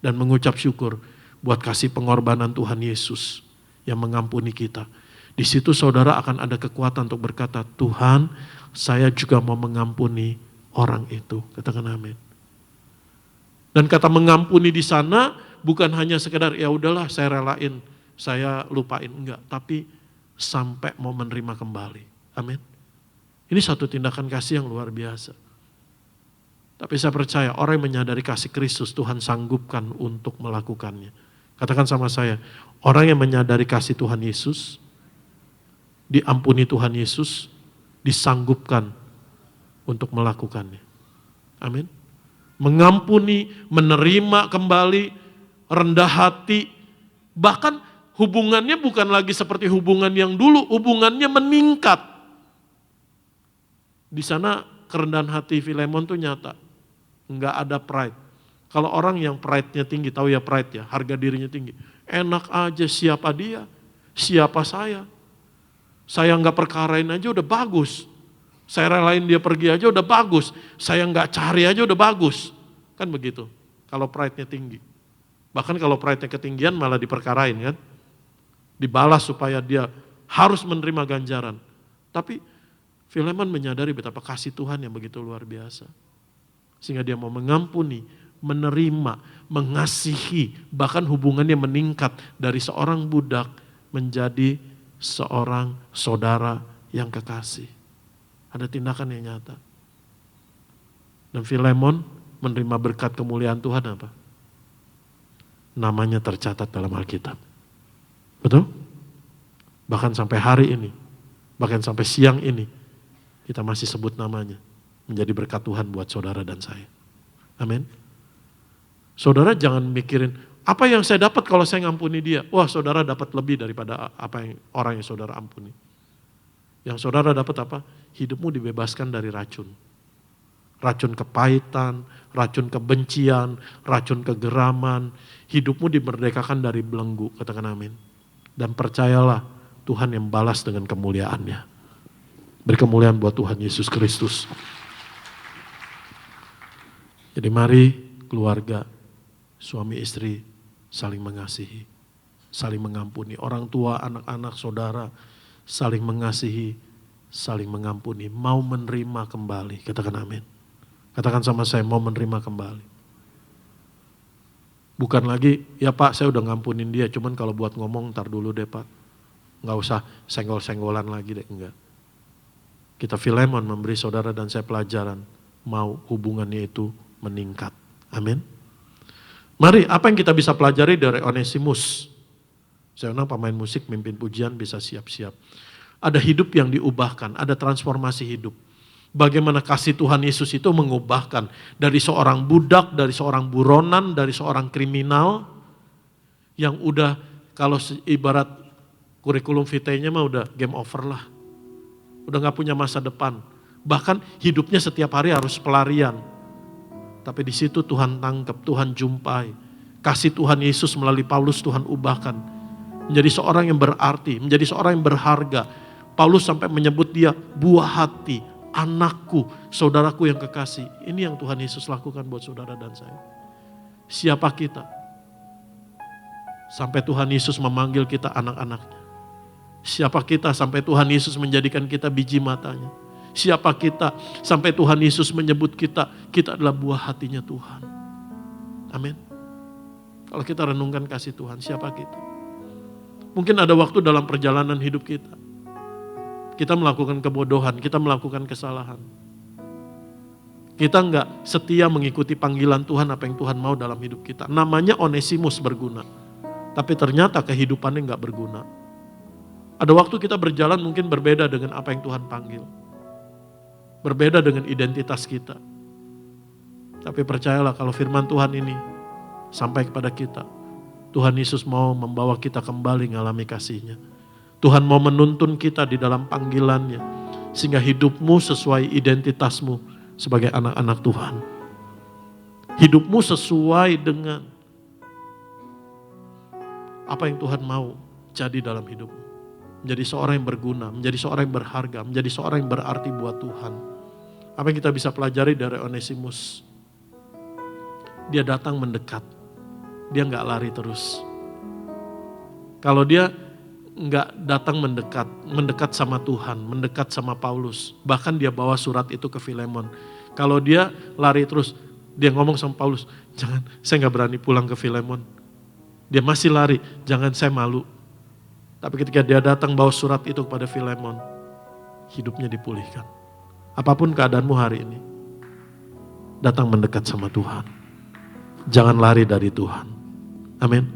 Dan mengucap syukur buat kasih pengorbanan Tuhan Yesus yang mengampuni kita. Di situ saudara akan ada kekuatan untuk berkata, Tuhan, saya juga mau mengampuni orang itu. Katakan amin. Dan kata mengampuni di sana bukan hanya sekedar ya udahlah saya relain, saya lupain, enggak, tapi sampai mau menerima kembali. Amin. Ini satu tindakan kasih yang luar biasa. Tapi saya percaya orang yang menyadari kasih Kristus, Tuhan sanggupkan untuk melakukannya. Katakan sama saya, orang yang menyadari kasih Tuhan Yesus, diampuni Tuhan Yesus, disanggupkan untuk melakukannya. Amin. Mengampuni, menerima kembali, rendah hati, bahkan hubungannya bukan lagi seperti hubungan yang dulu, hubungannya meningkat. Di sana kerendahan hati Filemon tuh nyata, enggak ada pride. Kalau orang yang pride-nya tinggi, tahu ya pride ya, harga dirinya tinggi. Enak aja siapa dia, siapa saya. Saya nggak perkarain aja udah bagus. Saya relain dia pergi aja udah bagus. Saya nggak cari aja udah bagus. Kan begitu, kalau pride-nya tinggi. Bahkan kalau pride-nya ketinggian malah diperkarain kan. Dibalas supaya dia harus menerima ganjaran. Tapi Filemon menyadari betapa kasih Tuhan yang begitu luar biasa. Sehingga dia mau mengampuni, menerima, mengasihi, bahkan hubungannya meningkat dari seorang budak menjadi seorang saudara yang kekasih. Ada tindakan yang nyata. Dan Filemon menerima berkat kemuliaan Tuhan apa? namanya tercatat dalam Alkitab. Betul? Bahkan sampai hari ini, bahkan sampai siang ini, kita masih sebut namanya. Menjadi berkat Tuhan buat saudara dan saya. Amin. Saudara jangan mikirin, apa yang saya dapat kalau saya ngampuni dia? Wah, saudara dapat lebih daripada apa yang orang yang saudara ampuni. Yang saudara dapat apa? Hidupmu dibebaskan dari racun. Racun kepahitan, racun kebencian, racun kegeraman. Hidupmu dimerdekakan dari belenggu, katakan amin. Dan percayalah, Tuhan yang balas dengan kemuliaannya. Berkemuliaan buat Tuhan Yesus Kristus. Jadi mari keluarga, suami istri saling mengasihi, saling mengampuni. Orang tua, anak-anak, saudara saling mengasihi, saling mengampuni. Mau menerima kembali, katakan amin. Katakan sama saya, mau menerima kembali. Bukan lagi, ya Pak saya udah ngampunin dia, cuman kalau buat ngomong ntar dulu deh Pak. Nggak usah senggol-senggolan lagi deh, enggak. Kita Filemon memberi saudara dan saya pelajaran, mau hubungannya itu meningkat. Amin. Mari, apa yang kita bisa pelajari dari Onesimus? Saya undang pemain musik, mimpin pujian bisa siap-siap. Ada hidup yang diubahkan, ada transformasi hidup. Bagaimana kasih Tuhan Yesus itu mengubahkan dari seorang budak, dari seorang buronan, dari seorang kriminal yang udah kalau ibarat kurikulum vitae-nya mah udah game over lah. Udah gak punya masa depan. Bahkan hidupnya setiap hari harus pelarian. Tapi di situ Tuhan tangkap, Tuhan jumpai. Kasih Tuhan Yesus melalui Paulus Tuhan ubahkan. Menjadi seorang yang berarti, menjadi seorang yang berharga. Paulus sampai menyebut dia buah hati, anakku, saudaraku yang kekasih. Ini yang Tuhan Yesus lakukan buat saudara dan saya. Siapa kita? Sampai Tuhan Yesus memanggil kita anak-anaknya. Siapa kita sampai Tuhan Yesus menjadikan kita biji matanya. Siapa kita sampai Tuhan Yesus menyebut kita adalah buah hatinya Tuhan. Amin. Kalau kita renungkan kasih Tuhan, siapa kita? Mungkin ada waktu dalam perjalanan hidup kita. Kita melakukan kebodohan, kita melakukan kesalahan. Kita enggak setia mengikuti panggilan Tuhan apa yang Tuhan mau dalam hidup kita. Namanya Onesimus berguna. Tapi ternyata kehidupannya enggak berguna. Ada waktu kita berjalan mungkin berbeda dengan apa yang Tuhan panggil. Berbeda dengan identitas kita. Tapi percayalah kalau firman Tuhan ini sampai kepada kita. Tuhan Yesus mau membawa kita kembali mengalami kasih-Nya. Tuhan mau menuntun kita di dalam panggilannya. Sehingga hidupmu sesuai identitasmu sebagai anak-anak Tuhan. Hidupmu sesuai dengan apa yang Tuhan mau jadi dalam hidupmu. Menjadi seorang yang berguna, menjadi seorang yang berharga, menjadi seorang yang berarti buat Tuhan. Apa yang kita bisa pelajari dari Onesimus? Dia datang mendekat. Dia nggak lari terus. Kalau dia nggak datang mendekat sama Tuhan, mendekat sama Paulus. Bahkan dia bawa surat itu ke Filemon. Kalau dia lari terus, dia ngomong sama Paulus, jangan, saya nggak berani pulang ke Filemon. Dia masih lari, jangan saya malu. Tapi ketika dia datang bawa surat itu kepada Filemon, hidupnya dipulihkan. Apapun keadaanmu hari ini, datang mendekat sama Tuhan. Jangan lari dari Tuhan. Amin.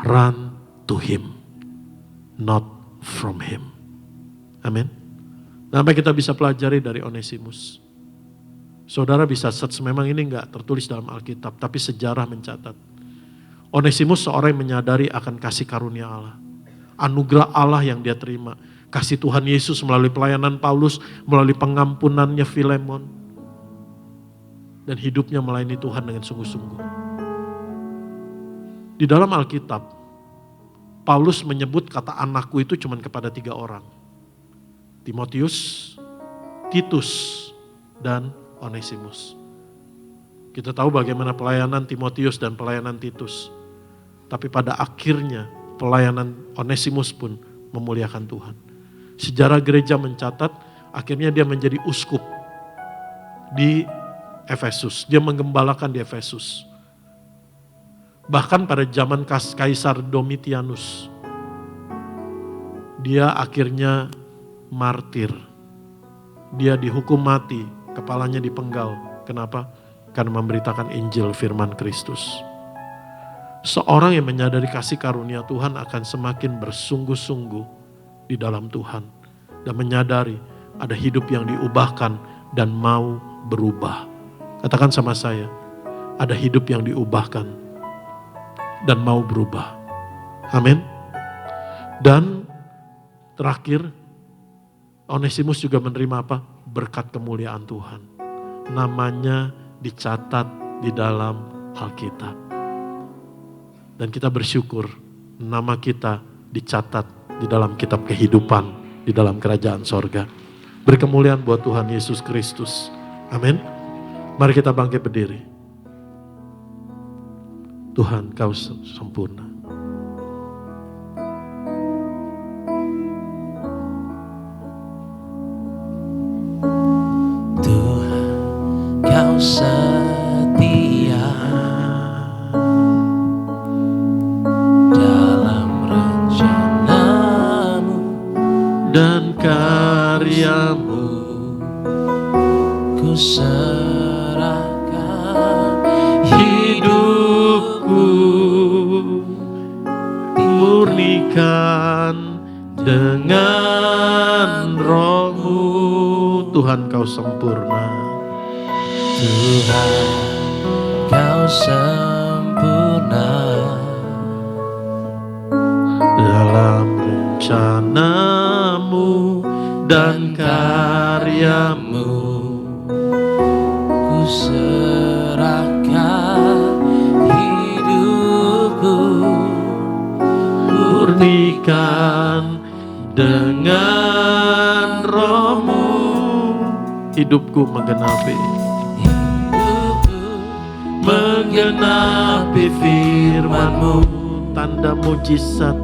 Run to Him, not from Him. Amin. Nah, apa yang kita bisa pelajari dari Onesimus? Saudara bisa search, memang ini enggak tertulis dalam Alkitab, tapi sejarah mencatat. Onesimus seorang yang menyadari akan kasih karunia Allah. Anugerah Allah yang dia terima. Kasih Tuhan Yesus melalui pelayanan Paulus, melalui pengampunannya Filemon. Dan hidupnya melayani Tuhan dengan sungguh-sungguh. Di dalam Alkitab, Paulus menyebut kata anakku itu cuma kepada 3 orang. Timotius, Titus, dan Onesimus. Kita tahu bagaimana pelayanan Timotius dan pelayanan Titus. Tapi pada akhirnya pelayanan Onesimus pun memuliakan Tuhan. Sejarah gereja mencatat akhirnya dia menjadi uskup di Efesus. Dia menggembalakan di Efesus. Bahkan pada zaman Kaisar Domitianus, dia akhirnya martir. Dia dihukum mati, kepalanya dipenggal. Kenapa? Karena memberitakan Injil firman Kristus. Seorang yang menyadari kasih karunia Tuhan akan semakin bersungguh-sungguh di dalam Tuhan. Dan menyadari ada hidup yang diubahkan dan mau berubah. Katakan sama saya, ada hidup yang diubahkan dan mau berubah. Amin. Dan terakhir, Onesimus juga menerima apa? Berkat kemuliaan Tuhan. Namanya dicatat di dalam Alkitab. Dan kita bersyukur nama kita dicatat di dalam kitab kehidupan di dalam kerajaan sorga. Beri kemuliaan buat Tuhan Yesus Kristus. Amin. Mari kita bangkit berdiri. Tuhan, Kau sempurna. Tuhan, Kau setia dalam rencana-Mu Dan karyamu ku serahkan hidupku, murnikan dengan roh-Mu. Tuhan, Kau sempurna. Tuhan, Kau sempurna Dalam rencana-Mu dan karyamu, ku serahkan hidupku, murnikan dengan roh-Mu. Hidupku menggenapi firman-Mu. Tanda mujizat,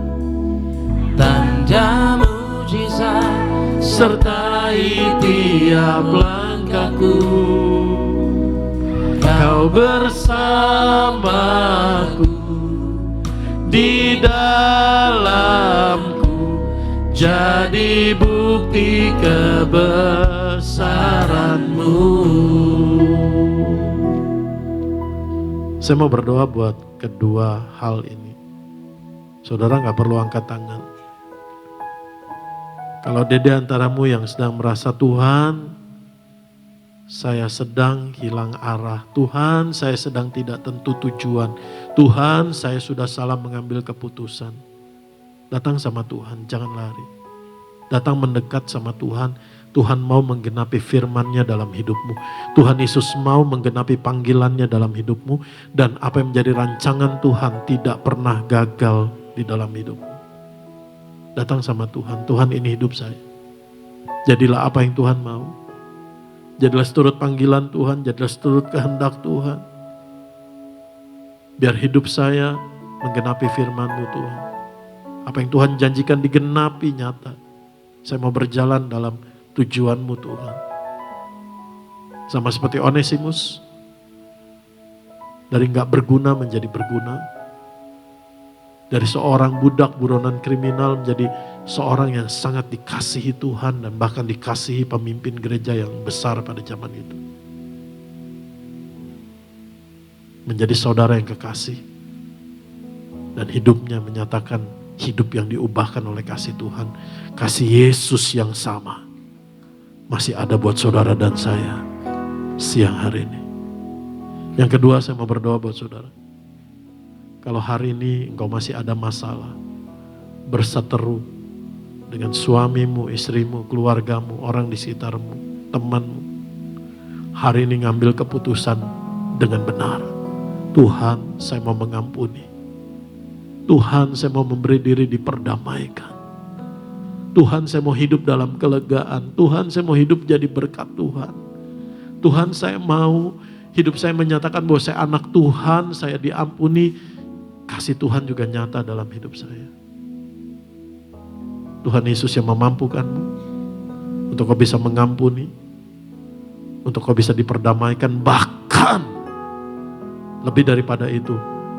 tanda mujizat sertai tiap langkahku. Kau bersamaku di dalamku, jadi bukti kebesaran-Mu. Saya mau berdoa buat kedua hal ini. Saudara gak perlu angkat tangan. Kalau ada di antaramu yang sedang merasa, Tuhan, saya sedang hilang arah. Tuhan, saya sedang tidak tentu tujuan. Tuhan, saya sudah salah mengambil keputusan. Datang sama Tuhan, jangan lari. Datang mendekat sama Tuhan. Tuhan mau menggenapi firman-Nya dalam hidupmu. Tuhan Yesus mau menggenapi panggilan-Nya dalam hidupmu. Dan apa yang menjadi rancangan Tuhan tidak pernah gagal di dalam hidupmu. Datang sama Tuhan. Tuhan, ini hidup saya. Jadilah apa yang Tuhan mau. Jadilah seturut panggilan Tuhan. Jadilah seturut kehendak Tuhan. Biar hidup saya menggenapi firman-Mu Tuhan. Apa yang Tuhan janjikan digenapi nyata. Saya mau berjalan dalam tujuan-Mu Tuhan. Sama seperti Onesimus. Dari gak berguna menjadi berguna. Dari seorang budak buronan kriminal menjadi seorang yang sangat dikasihi Tuhan. Dan bahkan dikasihi pemimpin gereja yang besar pada zaman itu. Menjadi saudara yang kekasih. Dan hidupnya menyatakan hidup yang diubahkan oleh kasih Tuhan. Kasih Yesus yang sama masih ada buat saudara dan saya siang hari ini. Yang kedua, saya mau berdoa buat saudara. Kalau hari ini engkau masih ada masalah, berseteru dengan suamimu, istrimu, keluargamu, orang di sekitarmu, temanmu. Hari ini ngambil keputusan dengan benar. Tuhan, saya mau mengampuni. Tuhan, saya mau memberi diri diperdamaikan. Tuhan, saya mau hidup dalam kelegaan. Tuhan, saya mau hidup jadi berkat Tuhan. Tuhan, saya mau hidup saya menyatakan bahwa saya anak Tuhan, saya diampuni. Kasih Tuhan juga nyata dalam hidup saya. Tuhan Yesus yang memampukanmu untuk kau bisa mengampuni, untuk kau bisa diperdamaikan, bahkan lebih daripada itu,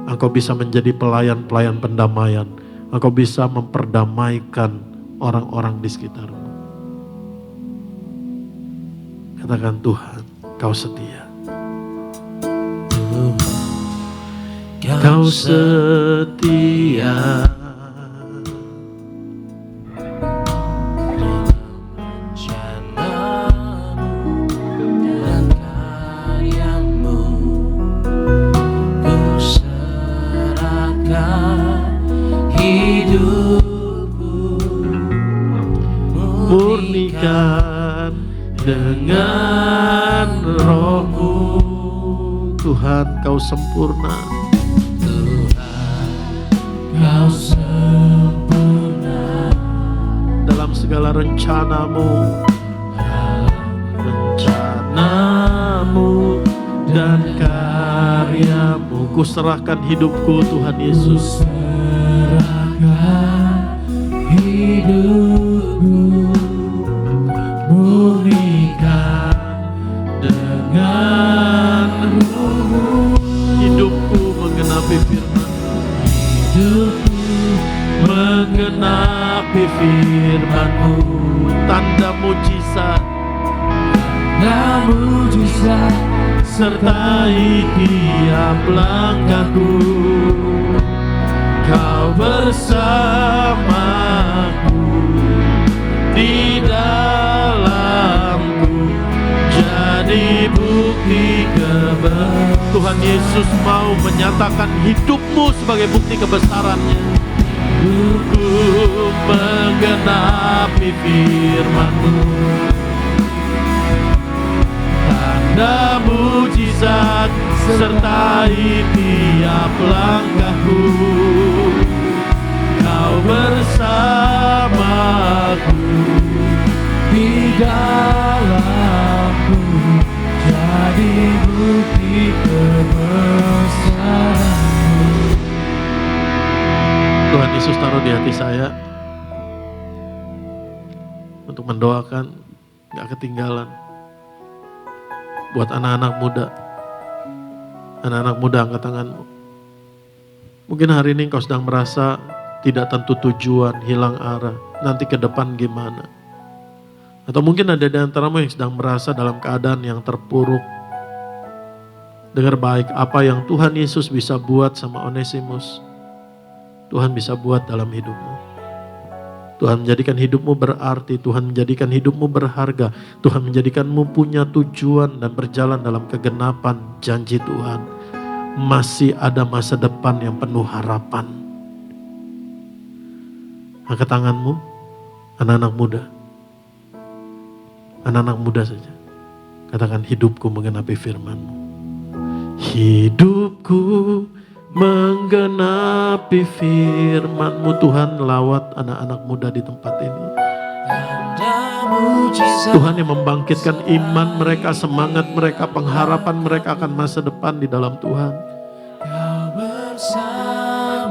engkau bisa menjadi pelayan-pelayan pendamaian. Engkau bisa memperdamaikan orang-orang di sekitarmu. Katakan, Tuhan, Kau setia. Kau Kau setia. Murnikan dengan roh-Mu, Tuhan Kau sempurna. Kau sempurna Dalam segala rencana-Mu, dan karya-Mu. Ku serahkan hidupku, Tuhan Yesus. serahkan hidupku, murnikan dengan roh-Mu. Hidupku menggenapi firman, Hidupku menggenapi firman-Mu. Tanda mujizat, tanda mujizat sertai tiap langkahku. Kau bersamaku, di dalamku, jadi bukti kebesaran. Tuhan Yesus mau menyatakan hidup-Mu sebagai bukti kebesaran-Nya. Ku menggenapi firman-Mu, tanda mujizat sertai tiap langkahku. Kau bersamaku, di dalamku, jadi bukti kebesaran-Mu. Tuhan Yesus taruh di hati saya untuk mendoakan, gak ketinggalan, buat anak-anak muda. Anak-anak muda, angkat tanganmu. Mungkin hari ini engkau sedang merasa tidak tentu tujuan, hilang arah, nanti ke depan gimana. Atau mungkin ada di antaramu yang sedang merasa dalam keadaan yang terpuruk. Dengar baik, apa yang Tuhan Yesus bisa buat sama Onesimus, Tuhan bisa buat dalam hidupmu. Tuhan menjadikan hidupmu berarti, Tuhan menjadikan hidupmu berharga, Tuhan menjadikanmu punya tujuan dan berjalan dalam kegenapan janji Tuhan. Masih ada masa depan yang penuh harapan. Angkat tanganmu, anak-anak muda. Anak-anak muda saja. Katakan, hidupku menggenapi firman-Mu. Hidupku menggenapi firman-Mu. Tuhan, lawat anak-anak muda di tempat ini. Tuhan yang membangkitkan iman mereka, semangat mereka, pengharapan mereka akan masa depan di dalam Tuhan.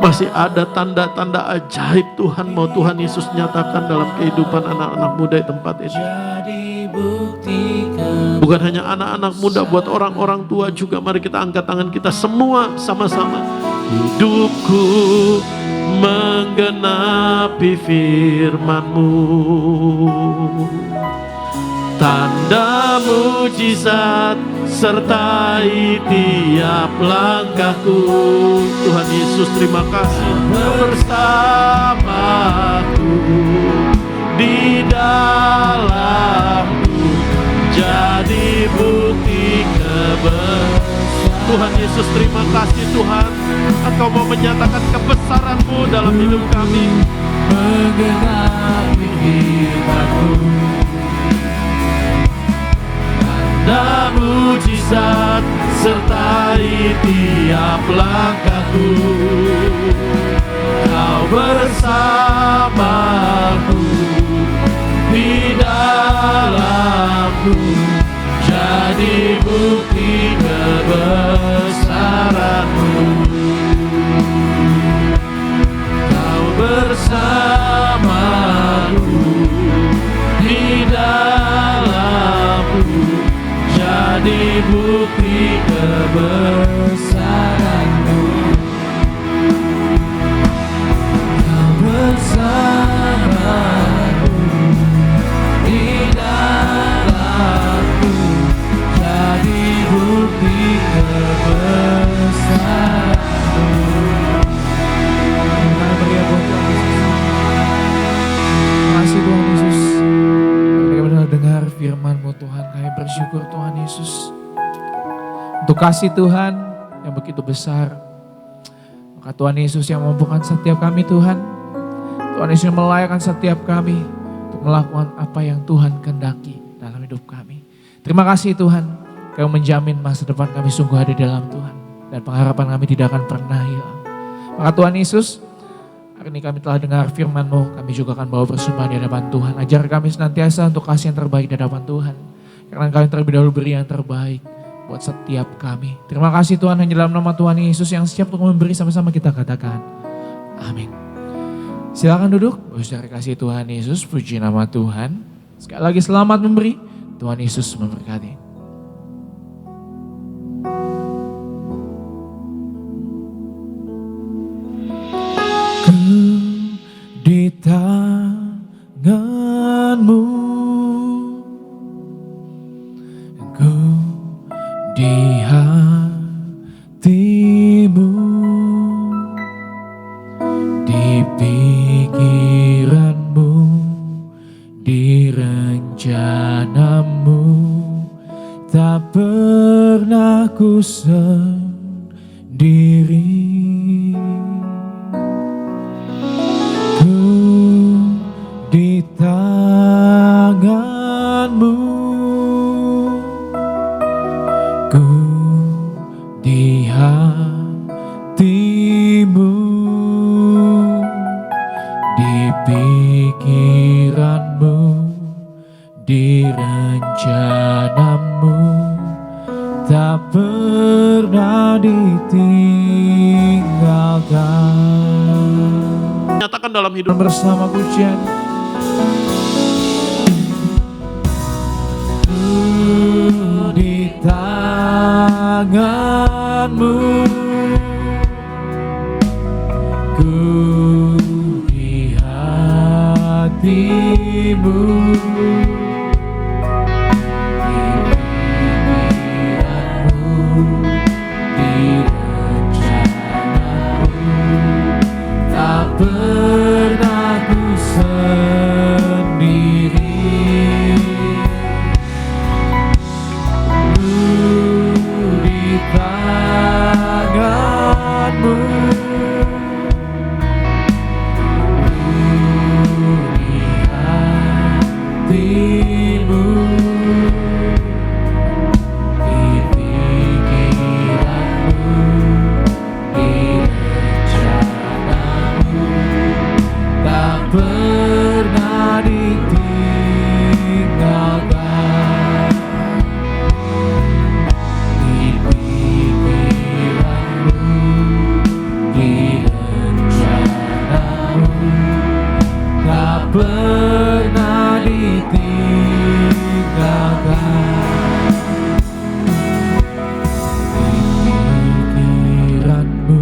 Masih ada tanda-tanda ajaib Tuhan mau Tuhan Yesus nyatakan dalam kehidupan anak-anak muda di tempat ini. Bukan hanya anak-anak muda, buat orang-orang tua juga. Mari kita angkat tangan kita semua sama-sama. Hidupku menggenapi firman-Mu, tanda mujizat sertai tiap langkahku. Tuhan Yesus, terima kasih bersamaku, di dalamku, jadi bukti kebesaran. Tuhan Yesus, terima kasih Tuhan, Engkau mau menyatakan kebesaran-Mu dalam hidup kami. Menggenapi firman-Mu, tanda mujizat sertai tiap langkahku. Kau bersamaku, di dalamku, jadi bukti kebesaran-Mu. Kau bersamaku, di dalamku, jadi bukti kebesaran-Mu. Kau bersamaku, di dalamku, jadi bukti kebesaran-Mu. untuk kasih Tuhan yang begitu besar. Maka Tuhan Yesus yang memampukan setiap kami Tuhan. Tuhan Yesus yang melayakkan setiap kami untuk melakukan apa yang Tuhan kehendaki dalam hidup kami. Terima kasih Tuhan, Kau menjamin masa depan kami sungguh ada di dalam Tuhan. Dan pengharapan kami tidak akan pernah hilang. Maka Tuhan Yesus, hari ini kami telah dengar firman-Mu, kami juga akan bawa persembahan di hadapan Tuhan. Ajar kami senantiasa untuk kasih yang terbaik di hadapan Tuhan. Karena Kau yang terlebih dahulu beri yang terbaik buat setiap kami. Terima kasih Tuhan, hanya dalam nama Tuhan Yesus yang siap untuk memberi, sama-sama kita katakan amin. Silakan duduk, saudara kasih Tuhan Yesus, puji nama Tuhan. Sekali lagi selamat memberi, Tuhan Yesus memberkati. Ku di tangan-Mu, ku di hati-Mu, di pikiran-Mu, di rencana-Mu, tak pernah ku sendiri. Ku di tangan-Mu, ku di hati-Mu, di pikiran-Mu, di rencana-Mu, tak pernah ditinggalkan. Nyatakan dalam hidup Bersama pujian. Ku di tangan-Mu, ku di hati-Mu, di pikiran-Mu, di rencana-Mu, tak pernah ku sendiri. Ku di tangan-Mu, ku di hati-Mu, di pikiran-Mu, di rencana-Mu, tak pernah ditinggalkan. Di pikiran-Mu, di rencana-Mu, tak pernah ditinggalkan. Di pikiran-Mu,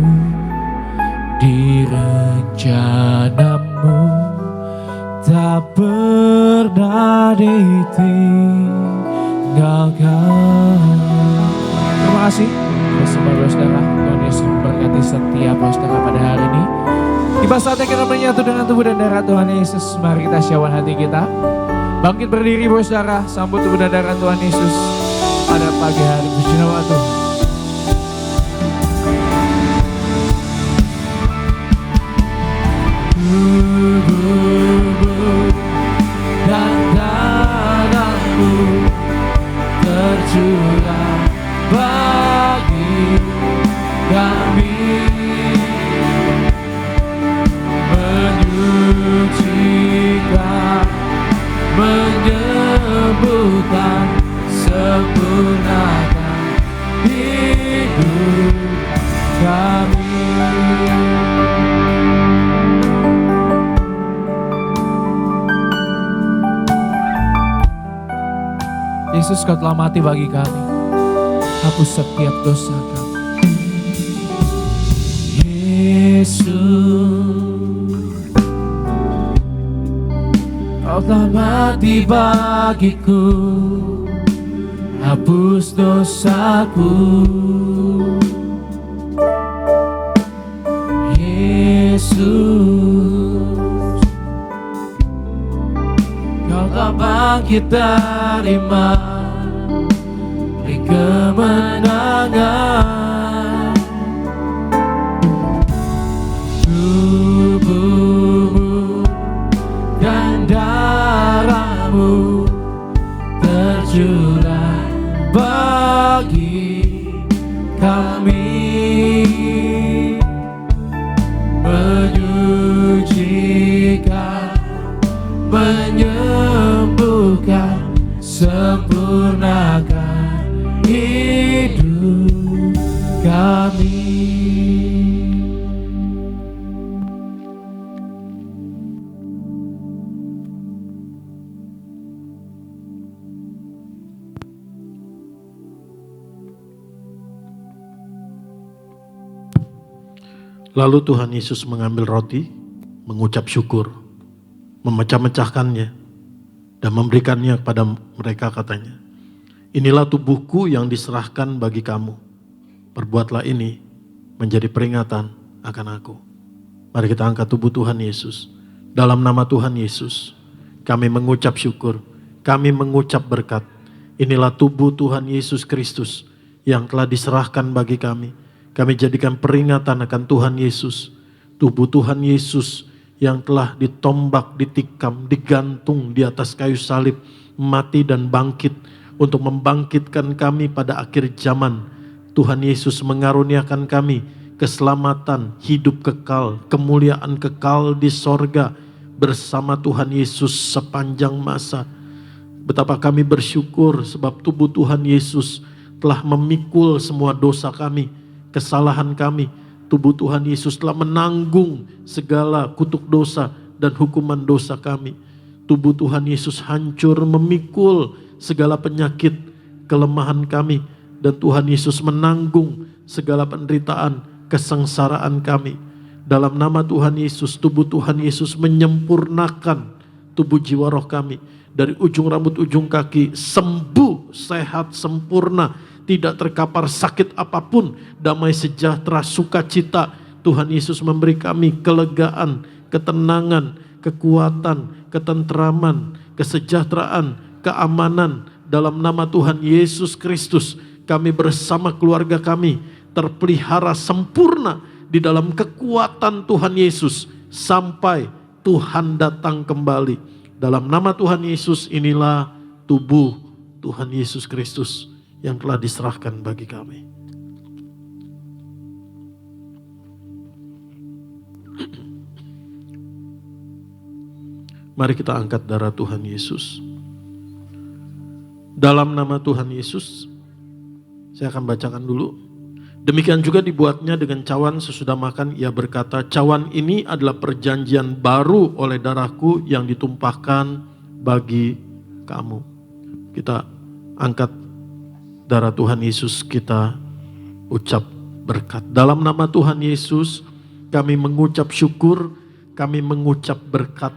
di rencana-Mu, tak pernah ditinggalkan. Terima kasih bersama saudara. Tuhan Yesus memberkati setiap saudara pada hari ini. Tiba saatnya kita menyatu dengan tubuh dan darah Tuhan Yesus. Mari kita syawal hati kita. Bangkit berdiri saudara, sambut tubuh dan darah Tuhan Yesus pada pagi hari. Puji nama Tuhan. Tubuhmu dan darahmu tercurah bagi kami, menyucikan, menyembuhkan, sempurnakan hidup kami. Yesus, Kau telah mati bagi kami, hapus setiap dosa kami. Yesus, Kau telah mati bagiku, hapus dosaku. Yesus, Kau telah bangkit dari mati, beri kemenangan kami menyucikan, menyembuhkan, sempurnakan hidup kami. Lalu Tuhan Yesus mengambil roti, mengucap syukur, memecah-mecahkannya, dan memberikannya kepada mereka, katanya, "Inilah tubuhku yang diserahkan bagi kamu. Perbuatlah ini menjadi peringatan akan aku." Mari kita angkat tubuh Tuhan Yesus. Dalam nama Tuhan Yesus, kami mengucap syukur, kami mengucap berkat. Inilah tubuh Tuhan Yesus Kristus yang telah diserahkan bagi kami. Kami jadikan peringatan akan Tuhan Yesus. Tubuh Tuhan Yesus yang telah ditombak, ditikam, digantung di atas kayu salib, mati dan bangkit untuk membangkitkan kami pada akhir zaman. Tuhan Yesus mengaruniakan kami keselamatan, hidup kekal, kemuliaan kekal di sorga bersama Tuhan Yesus sepanjang masa. Betapa kami bersyukur sebab tubuh Tuhan Yesus telah memikul semua dosa kami, kesalahan kami. Tubuh Tuhan Yesus telah menanggung segala kutuk dosa dan hukuman dosa kami. Tubuh Tuhan Yesus hancur memikul segala penyakit, kelemahan kami. Dan Tuhan Yesus menanggung segala penderitaan, kesengsaraan kami. Dalam nama Tuhan Yesus, tubuh Tuhan Yesus menyempurnakan tubuh jiwa roh kami. Dari ujung rambut ujung kaki sembuh, sehat, sempurna, tidak terkapar sakit apapun, damai sejahtera, sukacita. Tuhan Yesus memberi kami kelegaan, ketenangan, kekuatan, ketenteraman, kesejahteraan, keamanan. Dalam nama Tuhan Yesus Kristus, kami bersama keluarga kami terpelihara sempurna di dalam kekuatan Tuhan Yesus sampai Tuhan datang kembali. Dalam nama Tuhan Yesus, inilah tubuh Tuhan Yesus Kristus yang telah diserahkan bagi kami. Mari kita angkat darah Tuhan Yesus. Dalam nama Tuhan Yesus, saya akan bacakan dulu. Demikian juga dibuatnya dengan cawan sesudah makan. Ia berkata, "Cawan ini adalah perjanjian baru oleh darahku yang ditumpahkan bagi kamu." Kita angkat darah Tuhan Yesus, kita ucap berkat. Dalam nama Tuhan Yesus, kami mengucap syukur, kami mengucap berkat.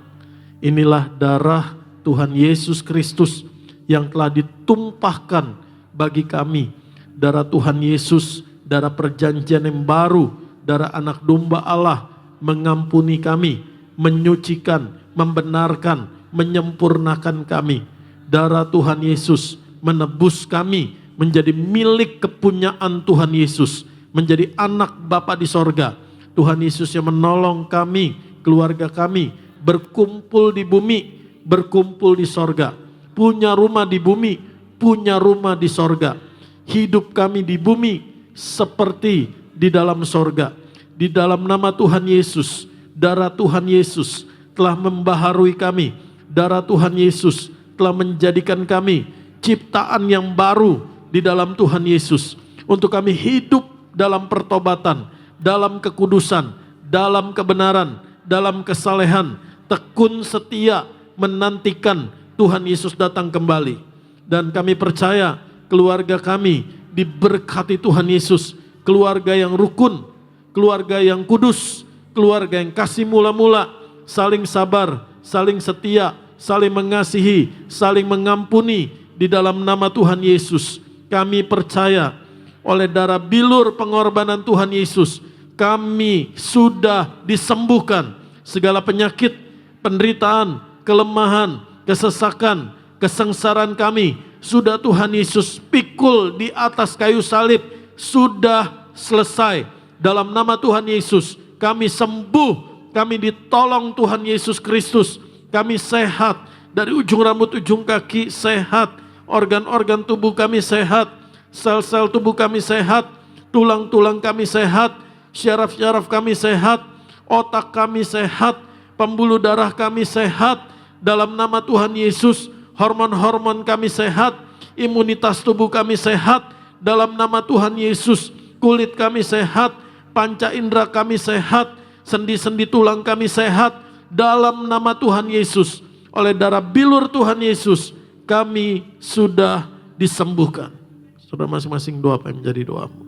Inilah darah Tuhan Yesus Kristus yang telah ditumpahkan bagi kami. Darah Tuhan Yesus, darah perjanjian yang baru, darah anak domba Allah, mengampuni kami, menyucikan, membenarkan, menyempurnakan kami. Darah Tuhan Yesus menebus kami menjadi milik kepunyaan Tuhan Yesus, menjadi anak Bapa di sorga. Tuhan Yesus yang menolong kami, keluarga kami, berkumpul di bumi, berkumpul di sorga, punya rumah di bumi, punya rumah di sorga. Hidup kami di bumi seperti di dalam sorga. Di dalam nama Tuhan Yesus, darah Tuhan Yesus telah membaharui kami. Darah Tuhan Yesus telah menjadikan kami ciptaan yang baru di dalam Tuhan Yesus. Untuk kami hidup dalam pertobatan, dalam kekudusan, dalam kebenaran, dalam kesalehan, tekun setia menantikan Tuhan Yesus datang kembali. Dan kami percaya keluarga kami diberkati Tuhan Yesus. Keluarga yang rukun, keluarga yang kudus, keluarga yang kasih mula-mula, saling sabar, saling setia, saling mengasihi, saling mengampuni di dalam nama Tuhan Yesus. Kami percaya oleh darah bilur pengorbanan Tuhan Yesus, kami sudah disembuhkan segala penyakit, penderitaan, kelemahan, kesesakan, kesengsaraan kami. Sudah Tuhan Yesus pikul di atas kayu salib, sudah selesai. Dalam nama Tuhan Yesus, kami sembuh, kami ditolong Tuhan Yesus Kristus. Kami sehat, dari ujung rambut ujung kaki sehat, organ-organ tubuh kami sehat, sel-sel tubuh kami sehat, tulang-tulang kami sehat, syaraf-syaraf kami sehat, otak kami sehat, pembuluh darah kami sehat, dalam nama Tuhan Yesus, hormon-hormon kami sehat, imunitas tubuh kami sehat, dalam nama Tuhan Yesus, kulit kami sehat, panca indera kami sehat, sendi-sendi tulang kami sehat, dalam nama Tuhan Yesus, oleh darah bilur Tuhan Yesus, kami sudah disembuhkan. Saudara masing-masing doa apa yang menjadi doamu.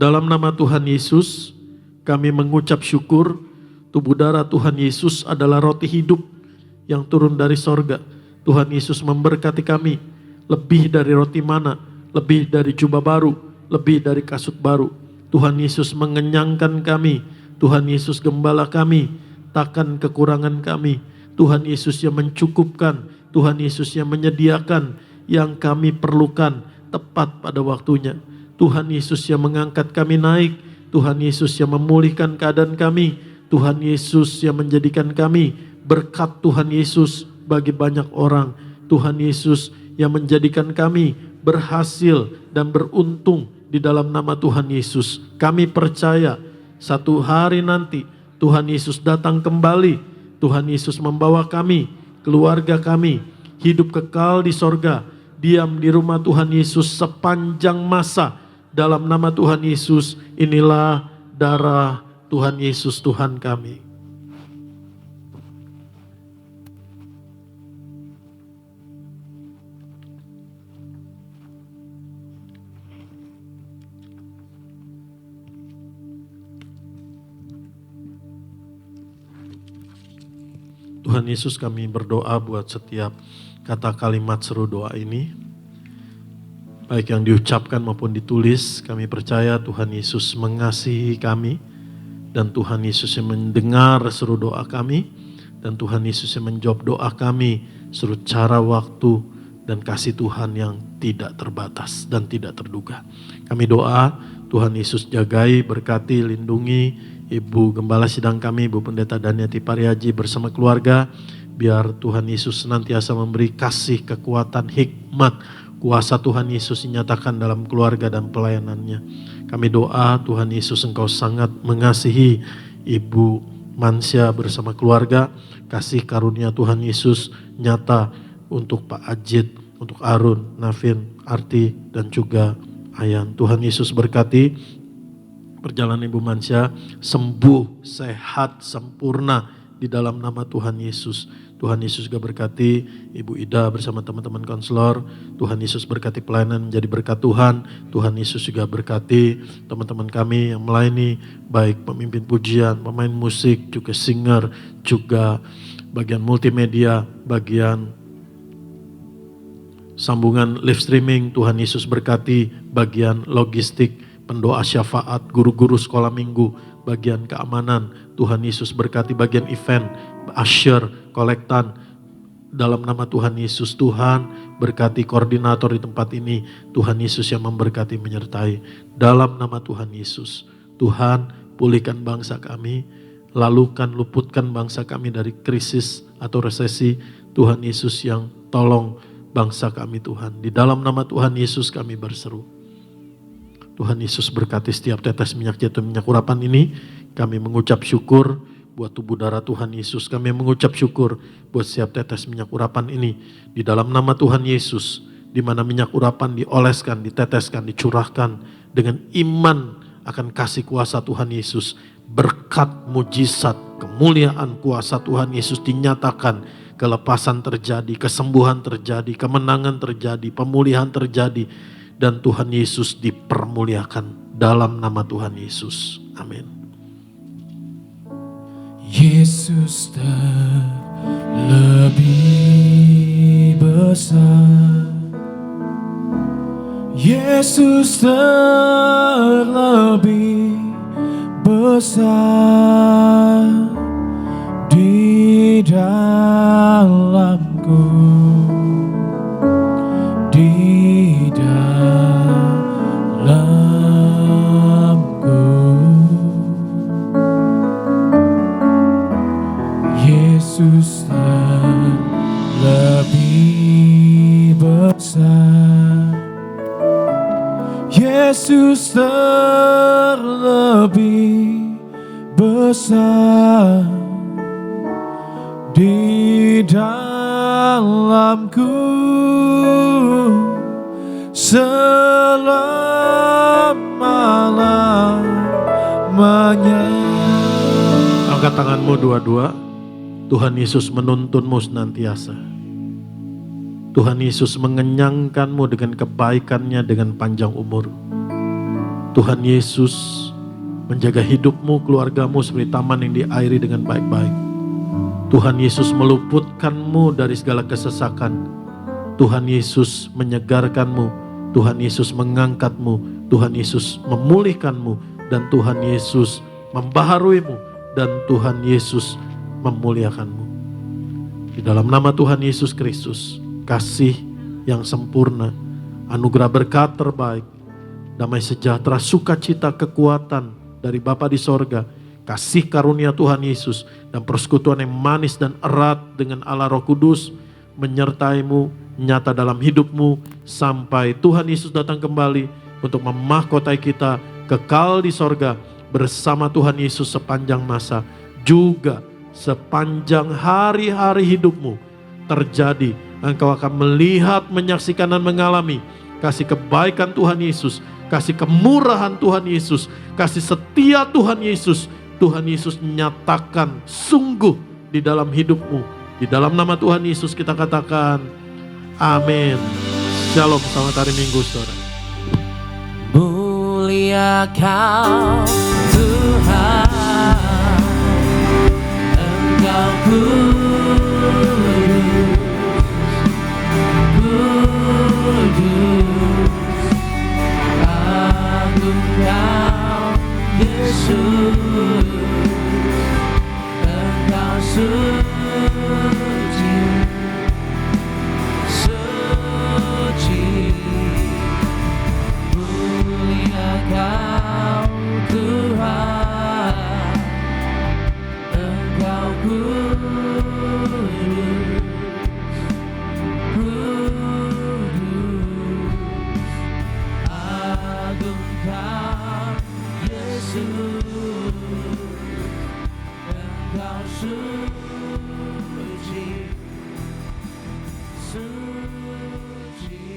Dalam nama Tuhan Yesus, kami mengucap syukur, tubuh darah Tuhan Yesus adalah roti hidup yang turun dari sorga. Tuhan Yesus memberkati kami, lebih dari roti mana, lebih dari jubah baru, lebih dari kasut baru. Tuhan Yesus mengenyangkan kami, Tuhan Yesus gembala kami, takkan kekurangan kami. Tuhan Yesus yang mencukupkan, Tuhan Yesus yang menyediakan yang kami perlukan tepat pada waktunya. Tuhan Yesus yang mengangkat kami naik, Tuhan Yesus yang memulihkan keadaan kami, Tuhan Yesus yang menjadikan kami berkat Tuhan Yesus bagi banyak orang, Tuhan Yesus yang menjadikan kami berhasil dan beruntung di dalam nama Tuhan Yesus. Kami percaya satu hari nanti Tuhan Yesus datang kembali, Tuhan Yesus membawa kami, keluarga kami, hidup kekal di sorga, diam di rumah Tuhan Yesus sepanjang masa. Dalam nama Tuhan Yesus, inilah darah Tuhan Yesus Tuhan kami. Tuhan Yesus, kami berdoa buat setiap kata kalimat seru doa ini, baik yang diucapkan maupun ditulis. Kami percaya Tuhan Yesus mengasihi kami, dan Tuhan Yesus yang mendengar seru doa kami, dan Tuhan Yesus yang menjawab doa kami seluruh cara, waktu, dan kasih Tuhan yang tidak terbatas dan tidak terduga. Kami doa Tuhan Yesus jagai, berkati, lindungi Ibu Gembala Sidang kami, Ibu Pendeta Daniati Pariaji bersama keluarga. Biar Tuhan Yesus senantiasa memberi kasih, kekuatan, hikmat, kuasa Tuhan Yesus dinyatakan dalam keluarga dan pelayanannya. Kami doa Tuhan Yesus, Engkau sangat mengasihi Ibu Mansya bersama keluarga. Kasih karunia Tuhan Yesus nyata untuk Pak Ajit, untuk Arun, Navin, Arti, dan juga Ayan. Tuhan Yesus berkati perjalanan Ibu Mansya, sembuh, sehat, sempurna di dalam nama Tuhan Yesus. Tuhan Yesus juga berkati Ibu Ida bersama teman-teman konselor. Tuhan Yesus berkati pelayanan menjadi berkat Tuhan. Tuhan Yesus juga berkati teman-teman kami yang melayani, baik pemimpin pujian, pemain musik, juga singer, juga bagian multimedia, bagian sambungan live streaming. Tuhan Yesus berkati bagian logistik, pendoa syafaat, guru-guru sekolah minggu, bagian keamanan. Tuhan Yesus berkati bagian event, usher, kolektan. Dalam nama Tuhan Yesus, Tuhan berkati koordinator di tempat ini. Tuhan Yesus yang memberkati, menyertai. Dalam nama Tuhan Yesus, Tuhan pulihkan bangsa kami, lalukan, luputkan bangsa kami dari krisis atau resesi. Tuhan Yesus yang tolong bangsa kami Tuhan. Di dalam nama Tuhan Yesus kami berseru. Tuhan Yesus berkati setiap tetes minyak jatuh, minyak urapan ini. Kami mengucap syukur buat tubuh darah Tuhan Yesus. Kami mengucap syukur buat setiap tetes minyak urapan ini. Di dalam nama Tuhan Yesus, di mana minyak urapan dioleskan, diteteskan, dicurahkan dengan iman akan kasih kuasa Tuhan Yesus. Berkat, mujizat, kemuliaan kuasa Tuhan Yesus dinyatakan. Kelepasan terjadi, kesembuhan terjadi, kemenangan terjadi, pemulihan terjadi. Dan Tuhan Yesus dipermuliakan dalam nama Tuhan Yesus. Amin. Yesus terlebih besar, Yesus terlebih besar di dalamku, di dalamku. Yesus terlebih besar di dalamku selama-lamanya. Angkat tanganmu dua-dua. Tuhan Yesus menuntunmu senantiasa. Tuhan Yesus mengenyangkanmu dengan kebaikannya dengan panjang umur. Tuhan Yesus menjaga hidupmu, keluargamu seperti taman yang diairi dengan baik-baik. Tuhan Yesus meluputkanmu dari segala kesesakan. Tuhan Yesus menyegarkanmu. Tuhan Yesus mengangkatmu. Tuhan Yesus memulihkanmu. Dan Tuhan Yesus membaharuimu. Dan Tuhan Yesus memuliakanmu. Di dalam nama Tuhan Yesus Kristus, kasih yang sempurna, anugerah berkat terbaik, damai sejahtera, sukacita, kekuatan dari Bapa di sorga, kasih karunia Tuhan Yesus, dan persekutuan yang manis dan erat dengan Allah Roh Kudus menyertaimu, nyata dalam hidupmu sampai Tuhan Yesus datang kembali untuk memahkotai kita kekal di sorga bersama Tuhan Yesus sepanjang masa. Juga sepanjang hari-hari hidupmu terjadi, engkau akan melihat, menyaksikan dan mengalami kasih kebaikan Tuhan Yesus, kasih kemurahan Tuhan Yesus, kasih setia Tuhan Yesus. Tuhan Yesus nyatakan sungguh di dalam hidupmu. Di dalam nama Tuhan Yesus kita katakan amin. Shalom, selamat hari Minggu saudara. Mulia Kau Tuhan, Engkau kudus, agung Kau Yesus, Engkau suci, suci. Mulia Kau Tuhan, Engkau kudus, agung Kau Yesus, Engkau suci, suci.